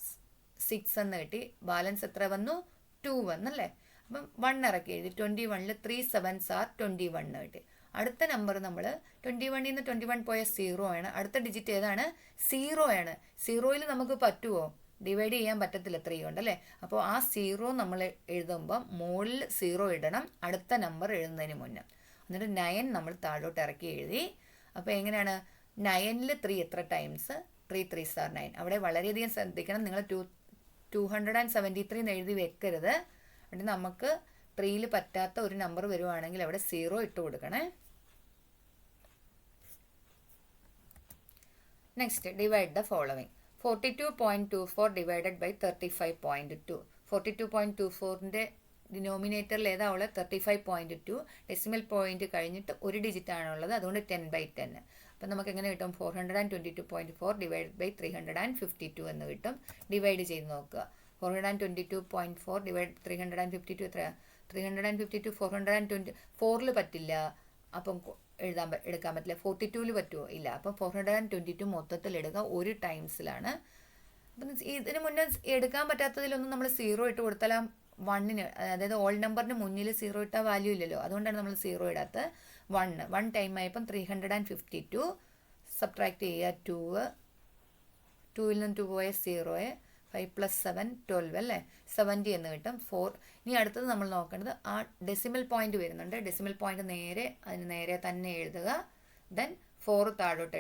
6 എന്ന് കിട്ടി. ബാലൻസ് എത്ര വന്നു? 2 വന്നല്ലേ. അപ്പം 1 ഇറക്കി എഴുതി. 21-ൽ 3 7s are 21 കിട്ടി. അടുത്ത നമ്പർ നമ്മൾ 21-ൽ നിന്ന് 21 പോയ 0 ആണ്. അടുത്ത ഡിജിറ്റ് ഏതാണ്? 0 ആണ്. 0-ൽ നമുക്ക് പറ്റുമോ? ഡിവൈഡ് ചെയ്യാൻ പറ്റത്തില്ല 3 കൊണ്ടല്ലേ. അപ്പോൾ ആ 0 നമ്മൾ എഴുതുമ്പം മുകളിൽ 0 ഇടണം അടുത്ത നമ്പർ എഴുതുന്നതിന് മുന്നേ. എന്നിട്ട് 9 നമ്മൾ താഴോട്ട് ഇറക്കി എഴുതി. അപ്പോൾ എങ്ങനെയാണ്? 9-ൽ 3 എത്ര ടൈംസ്? 3 3s are 9. അവിടെ വളരെയധികം ശ്രദ്ധിക്കണം. നിങ്ങൾ 273 എന്ന് എഴുതി വെക്കരുത്. എന്നിട്ട് നമുക്ക് 3-ൽ പറ്റാത്ത ഒരു നമ്പർ വരുവാണെങ്കിൽ അവിടെ 0 ഇട്ട് കൊടുക്കണേ. Next, divide the following. 42.24 divided by 35.2. 42.24ൻ്റെ ഡിനോമിനേറ്ററിൽ ഏതാ ഉള്ളത്? 35.2. ഡെസിമൽ പോയിന്റ് കഴിഞ്ഞിട്ട് ഒരു ഡിജിറ്റ് ആണുള്ളത്, അതുകൊണ്ട് 10/10. അപ്പം നമുക്ക് എങ്ങനെ കിട്ടും? 422.4 ഡിവൈഡ് ബൈ 352 എന്ന് കിട്ടും. ഡിവൈഡ് ചെയ്ത് നോക്കുക. 422.4 ഡിവൈഡ് 352 എത്രയാണ്? 352 424-ൽ പറ്റില്ല. അപ്പം എടുക്കാൻ പറ്റില്ല. 42-ൽ പറ്റുമോ? ഇല്ല. അപ്പം 422 മൊത്തത്തിൽ എടുക്കുക. ഒരു ടൈംസിലാണ്. അപ്പം ഇതിന് മുന്നേ എടുക്കാൻ പറ്റാത്തതിലൊന്നും നമ്മൾ 0 ഇട്ട് കൊടുത്താൽ 1-ന്, അതായത് ഓൾ നമ്പറിന് മുന്നിൽ 0 ഇട്ടാൽ വാല്യൂ ഇല്ലല്ലോ. അതുകൊണ്ടാണ് നമ്മൾ 0 ഇടാത്തത്. 1 ടൈം ആയപ്പം 352 സബ്ട്രാക്ട് ചെയ്യുക. 2-ൽ നിന്ന് 2 പോയ 0, 5 + 7 12 അല്ലേ. 70 എന്ന് കിട്ടും. 4. ഇനി അടുത്തത് നമ്മൾ നോക്കേണ്ടത് ആ ഡെസിമൽ പോയിന്റ് വരുന്നുണ്ട്. ഡെസിമൽ പോയിന്റ് അതിന് നേരെ തന്നെ എഴുതുക. ദെൻ 4 താഴോട്ട്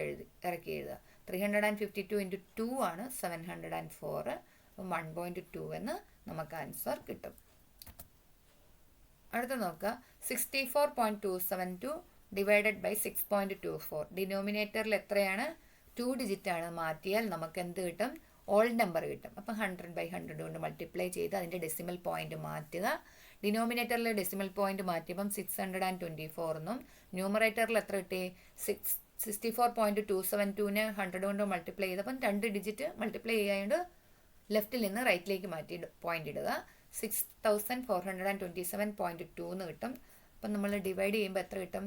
ഇറക്കി എഴുതുക. 352 × 2 ആണ് 704. 1.2 എന്ന് നമുക്ക് ആൻസർ കിട്ടും. അടുത്ത നോക്കുക. 64.272 ഡിവൈഡഡ് ബൈ 6.24. ഡിനോമിനേറ്ററിൽ എത്രയാണ്? 2 ഡിജിറ്റ് ആണ്. മാറ്റിയാൽ നമുക്ക് എന്ത് കിട്ടും? ഓൾ നമ്പർ കിട്ടും. അപ്പം 100/100 കൊണ്ട് മൾട്ടിപ്ലൈ ചെയ്ത് അതിൻ്റെ ഡെസിമൽ പോയിന്റ് മാറ്റുക. ഡിനോമിനേറ്ററിൽ ഡെസിമൽ പോയിന്റ് മാറ്റിയപ്പം 624 എന്നും ന്യൂമറേറ്ററിൽ എത്ര കിട്ടി? 64.272-നെ 100 കൊണ്ട് മൾട്ടിപ്ലൈ ചെയ്തപ്പം 2 ഡിജിറ്റ് മൾട്ടിപ്ലൈ ചെയ്യാണ്ട് ലെഫ്റ്റിൽ നിന്ന് റൈറ്റിലേക്ക് മാറ്റി പോയിന്റ് ഇടുക. 6427.2 എന്ന് കിട്ടും. അപ്പം നമ്മൾ ഡിവൈഡ് ചെയ്യുമ്പോൾ എത്ര കിട്ടും?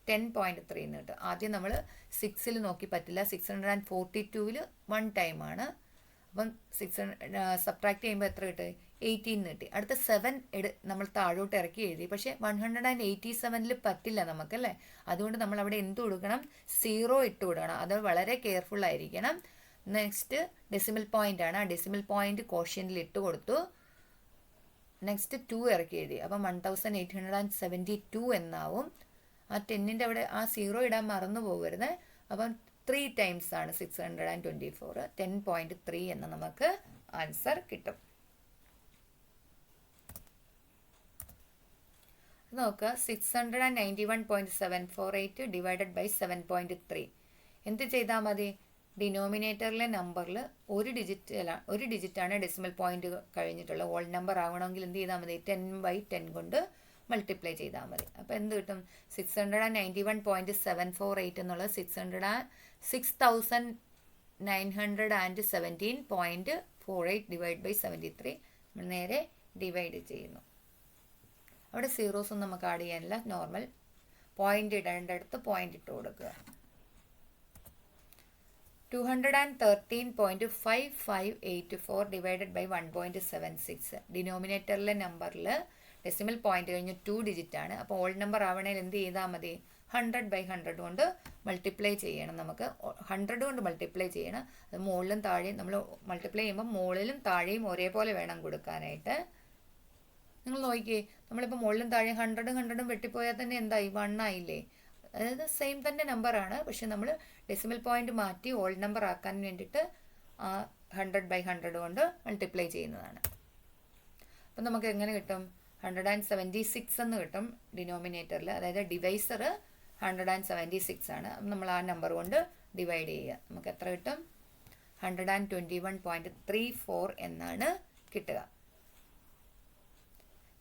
10.3 എന്ന് കിട്ടും. ആദ്യം നമ്മൾ 6-ൽ നോക്കി പറ്റില്ല. 642-ൽ 1 ടൈമാണ്. അപ്പം സബ്ട്രാക്ട് ചെയ്യുമ്പോൾ എത്ര കിട്ടും? 18 കിട്ടി. അടുത്ത 7 നമ്മൾ താഴോട്ട് ഇറക്കി എഴുതി. പക്ഷേ 187-ൽ പറ്റില്ല നമുക്കല്ലേ. അതുകൊണ്ട് നമ്മൾ അവിടെ എന്ത് കൊടുക്കണം? 0 ഇട്ട് കൊടുക്കണം. അത് വളരെ കെയർഫുൾ ആയിരിക്കണം. നെക്സ്റ്റ് ഡെസിമൽ പോയിന്റ് ആണ്. ആ ഡെസിമൽ പോയിന്റ് കോഷ്യന്റിൽ ഇട്ട് കൊടുത്തു. നെക്സ്റ്റ് 2 ഇറക്കി എഴുതി. അപ്പം 1872 എന്നാവും. ആ 10-ൻ്റെ അവിടെ ആ 0 ഇടാൻ മറന്നു പോകരുത്. അപ്പം 3 ടൈംസ് ആണ് 624. 10.3 എന്ന് നമുക്ക് ആൻസർ കിട്ടും. നോക്കുക. 691.748 ഡിവൈഡഡ് ബൈ 7.3. എന്ത് ചെയ്താൽ മതി? ഡിനോമിനേറ്ററിലെ നമ്പറിൽ ഒരു ഡിജിറ്റാണ് ഡെസിമൽ പോയിന്റ് കഴിഞ്ഞിട്ടുള്ള ഓൾ നമ്പർ ആവണമെങ്കിൽ എന്ത് ചെയ്താൽ മതി? 10/10 കൊണ്ട് മൾട്ടിപ്ലൈ ചെയ്താൽ മതി. അപ്പോൾ എന്ത് കിട്ടും? 691.748 എന്നുള്ളത് 6917.48 ഡിവൈഡ് ബൈ 73 നമ്മൾ നേരെ ഡിവൈഡ് ചെയ്യുന്നു. അവിടെ സീറോസും നമുക്ക് ആഡ് ചെയ്യാനില്ല. നോർമൽ പോയിന്റ് ഇടേണ്ടടുത്ത് പോയിന്റ് ഇട്ട് കൊടുക്കുക. 213.5584 ഡിവൈഡഡ് ബൈ 1.76. ഡിനോമിനേറ്ററിലെ നമ്പറിൽ ഡെസിമൽ പോയിന്റ് കഴിഞ്ഞ് 2 ഡിജിറ്റ് ആണ്. അപ്പോൾ ഓൾ നമ്പർ ആവണേൽ എന്ത് ചെയ്താൽ മതി? 100/100 കൊണ്ട് മൾട്ടിപ്ലൈ ചെയ്യണം. നമുക്ക് 100 കൊണ്ട് മൾട്ടിപ്ലൈ ചെയ്യണം. അത് മുകളിലും താഴെയും നമ്മൾ മൾട്ടിപ്ലൈ ചെയ്യുമ്പോൾ മുകളിലും താഴെയും ഒരേപോലെ വേണം കൊടുക്കാനായിട്ട്. നിങ്ങൾ നോക്കിയേ, നമ്മളിപ്പോൾ മുകളിലും താഴെയും 100 വെട്ടിപ്പോയാൽ തന്നെ എന്തായി? 1 ആയില്ലേ? അതായത് സെയിം തന്നെ നമ്പറാണ്. പക്ഷെ നമ്മൾ ഡെസിമൽ പോയിന്റ് മാറ്റി ഓൾ നമ്പർ ആക്കാൻ വേണ്ടിയിട്ട് 100/100 കൊണ്ട് മൾട്ടിപ്ലൈ ചെയ്യുന്നതാണ്. അപ്പം നമുക്ക് എങ്ങനെ കിട്ടും? 176 എന്ന് കിട്ടും ഡിനോമിനേറ്ററിൽ. അതായത് ഡിവൈസർ 176 ആണ്. നമ്മൾ ആ നമ്പർ കൊണ്ട് ഡിവൈഡ് ചെയ്യുക. നമുക്ക് എത്ര കിട്ടും? 121.34 എന്നാണ് കിട്ടുക.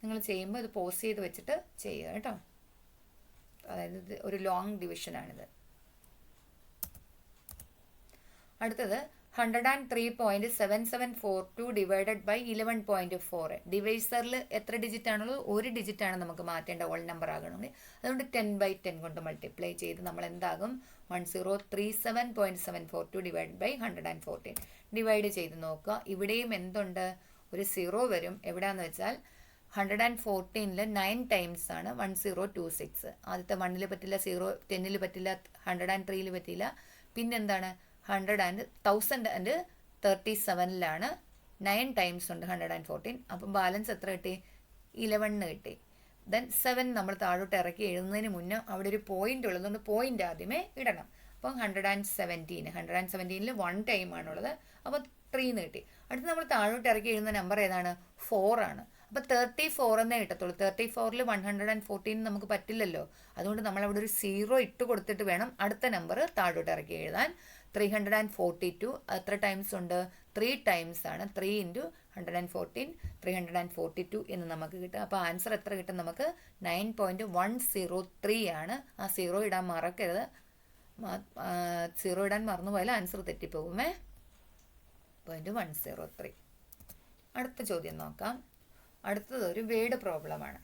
നിങ്ങൾ ചെയ്യുമ്പോൾ ഇത് പോസ് ചെയ്ത് വെച്ചിട്ട് ചെയ്യുക കേട്ടോ. അതായത് ഒരു ലോങ് ഡിവിഷനാണിത്. അടുത്തത് 103.7742 ഡിവൈഡഡ് ബൈ 11.4. ഡിവൈസറിൽ എത്ര ഡിജിറ്റ് ആണുള്ളത്? ഒരു ഡിജിറ്റാണ് നമുക്ക് മാറ്റേണ്ട ഹോൾ നമ്പർ ആകണമെങ്കിൽ. അതുകൊണ്ട് 10/10 കൊണ്ട് മൾട്ടിപ്ലൈ ചെയ്ത് നമ്മൾ എന്താകും? 1037.742 ഡിവൈഡ് ബൈ 114 ഡിവൈഡ് ചെയ്ത് നോക്കുക. ഇവിടെയും എന്തുണ്ട്? ഒരു 0 വരും. എവിടെയാണെന്ന് വെച്ചാൽ 114 9 ടൈംസ് ആണ് 1026. ആദ്യത്തെ 1 പറ്റില്ല, 10 പറ്റില്ല, 103 പറ്റില്ല. പിന്നെന്താണ്? 1037 9 ടൈംസ് ഉണ്ട് 114. അപ്പം ബാലൻസ് എത്ര കിട്ടി? 11 കിട്ടി. ദെൻ 7 നമ്മൾ താഴോട്ട് ഇറക്കി എഴുതുന്നതിന് മുന്നേ അവിടെ ഒരു പോയിന്റ് ഉള്ളതുകൊണ്ട് പോയിന്റ് ആദ്യമേ ഇടണം. അപ്പം 117 1 ടൈം ആണുള്ളത്. അപ്പോൾ 3 കിട്ടി. അടുത്ത് നമ്മൾ താഴോട്ട് ഇറക്കി എഴുതുന്ന നമ്പർ ഏതാണ്? 4 ആണ്. അപ്പോൾ 34 എന്നേ കിട്ടത്തുള്ളൂ. 34ൽ 114 നമുക്ക് പറ്റില്ലല്ലോ. അതുകൊണ്ട് നമ്മൾ അവിടെ ഒരു 0 ഇട്ട് കൊടുത്തിട്ട് വേണം അടുത്ത നമ്പർ താഴോട്ട് ഇറക്കി എഴുതാൻ. 342 എത്ര ടൈംസ് ഉണ്ട്? 3 ടൈംസ് ആണ്. 3 × 114 342 എന്ന് നമുക്ക് കിട്ടും. അപ്പോൾ ആൻസർ എത്ര കിട്ടും നമുക്ക്? 9.103 ആണ്. ആ 0 ഇടാൻ മറക്കരുത്. 0 ഇടാൻ മറന്നുപോയാൽ ആൻസർ തെറ്റിപ്പോകുമേ. 0.103. അടുത്ത ചോദ്യം നോക്കാം. അടുത്തത് ഒരു വേർഡ് പ്രോബ്ലമാണ്.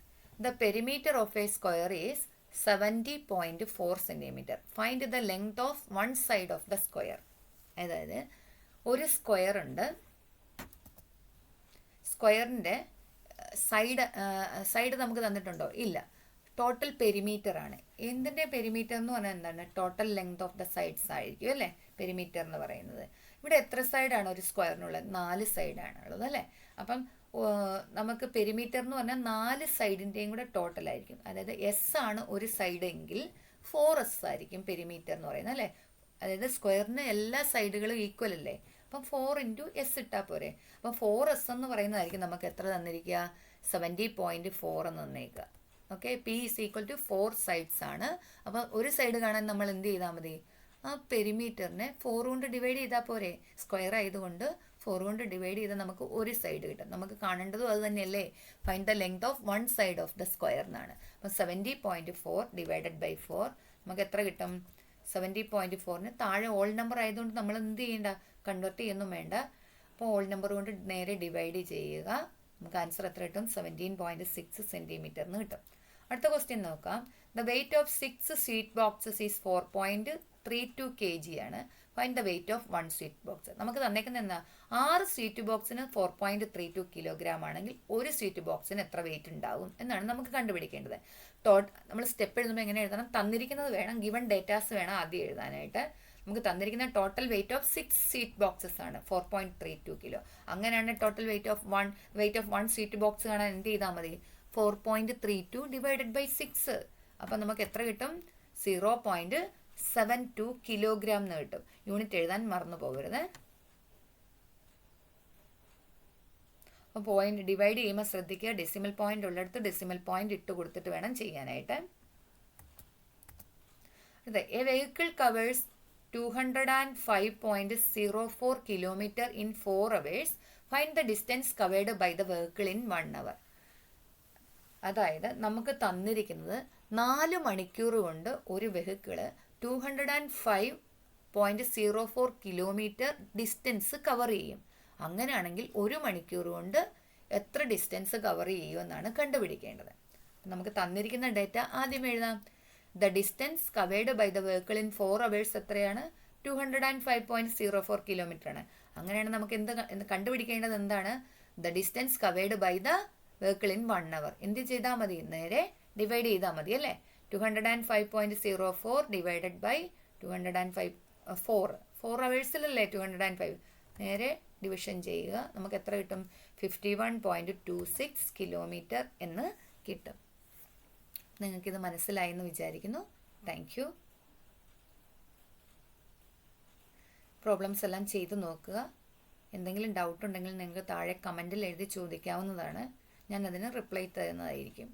The perimeter of a square is 70.4 cm. Find the length of one side of the square. അതായത് ഒരു ഉണ്ട്. സ്ക്വയറിൻ്റെ സൈഡ് നമുക്ക് തന്നിട്ടുണ്ടോ? ഇല്ല. ടോട്ടൽ പെരിമീറ്റർ ആണ്. എന്തിൻ്റെ പെരിമീറ്റർ എന്ന് പറഞ്ഞാൽ എന്താണ്? Total length of the sides ആയിരിക്കും അല്ലേ പെരിമീറ്റർ എന്ന് പറയുന്നത്. ഇവിടെ എത്ര സൈഡാണ് ഒരു സ്ക്വയറിനുള്ളത്? 4 സൈഡാണുള്ളത് അല്ലേ. അപ്പം നമുക്ക് പെരിമീറ്റർ എന്ന് പറഞ്ഞാൽ 4 സൈഡിൻ്റെയും കൂടെ ടോട്ടൽ ആയിരിക്കും. അതായത് എസ് ആണ് ഒരു സൈഡ് എങ്കിൽ 4S ആയിരിക്കും പെരിമീറ്റർ എന്ന് പറയുന്നത് അല്ലേ. അതായത് സ്ക്വയറിന് എല്ലാ സൈഡുകളും ഈക്വൽ അല്ലേ. അപ്പം 4 × S ഇട്ടാൽ പോരെ. അപ്പം 4S എന്ന് പറയുന്നതായിരിക്കും നമുക്ക് എത്ര തന്നിരിക്കുക? 70.4 എന്ന് തന്നേക്കുക. ഓക്കെ. P = 4 സൈഡ്സ് ആണ്. അപ്പോൾ ഒരു സൈഡ് കാണാൻ നമ്മൾ എന്ത് ചെയ്താൽ മതി? ആ പെരിമീറ്ററിനെ 4 കൊണ്ട് ഡിവൈഡ് ചെയ്താൽ പോരെ. സ്ക്വയർ ആയതുകൊണ്ട് 4 കൊണ്ട് ഡിവൈഡ് ചെയ്താൽ നമുക്ക് ഒരു സൈഡ് കിട്ടും. നമുക്ക് കാണേണ്ടതും അത് തന്നെയല്ലേ. Find the length of one side of the square എന്നാണ്. അപ്പം 70.4 ഡിവൈഡഡ് ബൈ 4 നമുക്ക് എത്ര കിട്ടും? 70.4ന് താഴെ ഓൾ നമ്പർ ആയതുകൊണ്ട് നമ്മൾ എന്ത് ചെയ്യേണ്ട? കൺവേർട്ട് ചെയ്യൊന്നും വേണ്ട. അപ്പോൾ ഓൾ നമ്പർ കൊണ്ട് നേരെ ഡിവൈഡ് ചെയ്യുക. നമുക്ക് ആൻസർ എത്ര കിട്ടും? 17.6 cm എന്ന് കിട്ടും. അടുത്ത ക്വസ്റ്റ്യൻ നോക്കാം. The weight of 6 sweet boxes is 4.32 kg ആണ്. Find the weight of 1 sweet box. നമുക്ക് തന്നേക്കുന്നത് എന്താ? 6 സ്വീറ്റ് ബോക്സിന് 4.32 kg ആണെങ്കിൽ ഒരു സ്വീറ്റ് ബോക്സിന് എത്ര വെയിറ്റ് ഉണ്ടാവും എന്നാണ് നമുക്ക് കണ്ടുപിടിക്കേണ്ടത്. നമ്മൾ സ്റ്റെപ്പ് എഴുതുമ്പോൾ എങ്ങനെ എഴുതണം? തന്നിരിക്കുന്നത് വേണം, ഗിവൺ ഡേറ്റാസ് വേണം ആദ്യം എഴുതാനായിട്ട്. നമുക്ക് തന്നിരിക്കുന്ന total weight of 6 sweet boxes ആണ് 4.32 kg. അങ്ങനെയാണ് total weight of 1 sweet box കാണാൻ എന്ത് ചെയ്താൽ മതി? 4.32 ഡിവൈഡഡ് ബൈ 6. അപ്പം നമുക്ക് എത്ര കിട്ടും? 0.72 kg എന്ന് കിട്ടും. യൂണിറ്റ് എഴുതാൻ മറന്നു പോകരുത്. അപ്പോൾ പോയിന്റ് ഡിവൈഡ് ചെയ്യുമ്പോൾ ശ്രദ്ധിക്കുക, ഡെസിമൽ പോയിന്റ് ഉള്ളിടത്ത് ഡെസിമൽ പോയിന്റ് ഇട്ട് കൊടുത്തിട്ട് വേണം ചെയ്യാനായിട്ട്. അതെ, A vehicle covers 205.04 km in 4 hours. Find the distance covered by the vehicle in 1 hour. അതായത് നമുക്ക് തന്നിരിക്കുന്നത് 4 മണിക്കൂർ കൊണ്ട് ഒരു വെഹിക്കിള് 205.04 കിലോമീറ്റർ ഡിസ്റ്റൻസ് കവർ ചെയ്യും. അങ്ങനെയാണെങ്കിൽ 1 മണിക്കൂർ കൊണ്ട് എത്ര ഡിസ്റ്റൻസ് കവർ ചെയ്യുമെന്നാണ് കണ്ടുപിടിക്കേണ്ടത്. നമുക്ക് തന്നിരിക്കുന്ന ഡേറ്റ ആദ്യം എഴുതാം. The distance covered by the vehicle in 4 hours എത്രയാണ്? 205.04 കിലോമീറ്റർ ആണ്. അങ്ങനെയാണ് നമുക്ക് എന്ത് കണ്ടുപിടിക്കേണ്ടത്? എന്താണ്? The distance covered by the vehicle in 1 hour. എന്ത് ചെയ്താൽ മതി? നേരെ ഡിവൈഡ് ചെയ്താൽ മതി അല്ലേ. 205.04 ഡിവൈഡഡ് ബൈ 4 ഹവേഴ്സിലല്ലേ 205. നേരെ ഡിവിഷൻ ചെയ്യുക. നമുക്ക് എത്ര കിട്ടും? 51.26 കിലോമീറ്റർ എന്ന് കിട്ടും. നിങ്ങൾക്കിത് മനസ്സിലായെന്ന് വിചാരിക്കുന്നു. Thank you. പ്രോബ്ലംസ് എല്ലാം ചെയ്ത് നോക്കുക. എന്തെങ്കിലും ഡൗട്ട് ഉണ്ടെങ്കിൽ നിങ്ങൾക്ക് താഴെ കമൻറ്റിൽ എഴുതി ചോദിക്കാവുന്നതാണ്. ഞാൻ അതിന് റിപ്ലൈ തരുന്നതായിരിക്കും.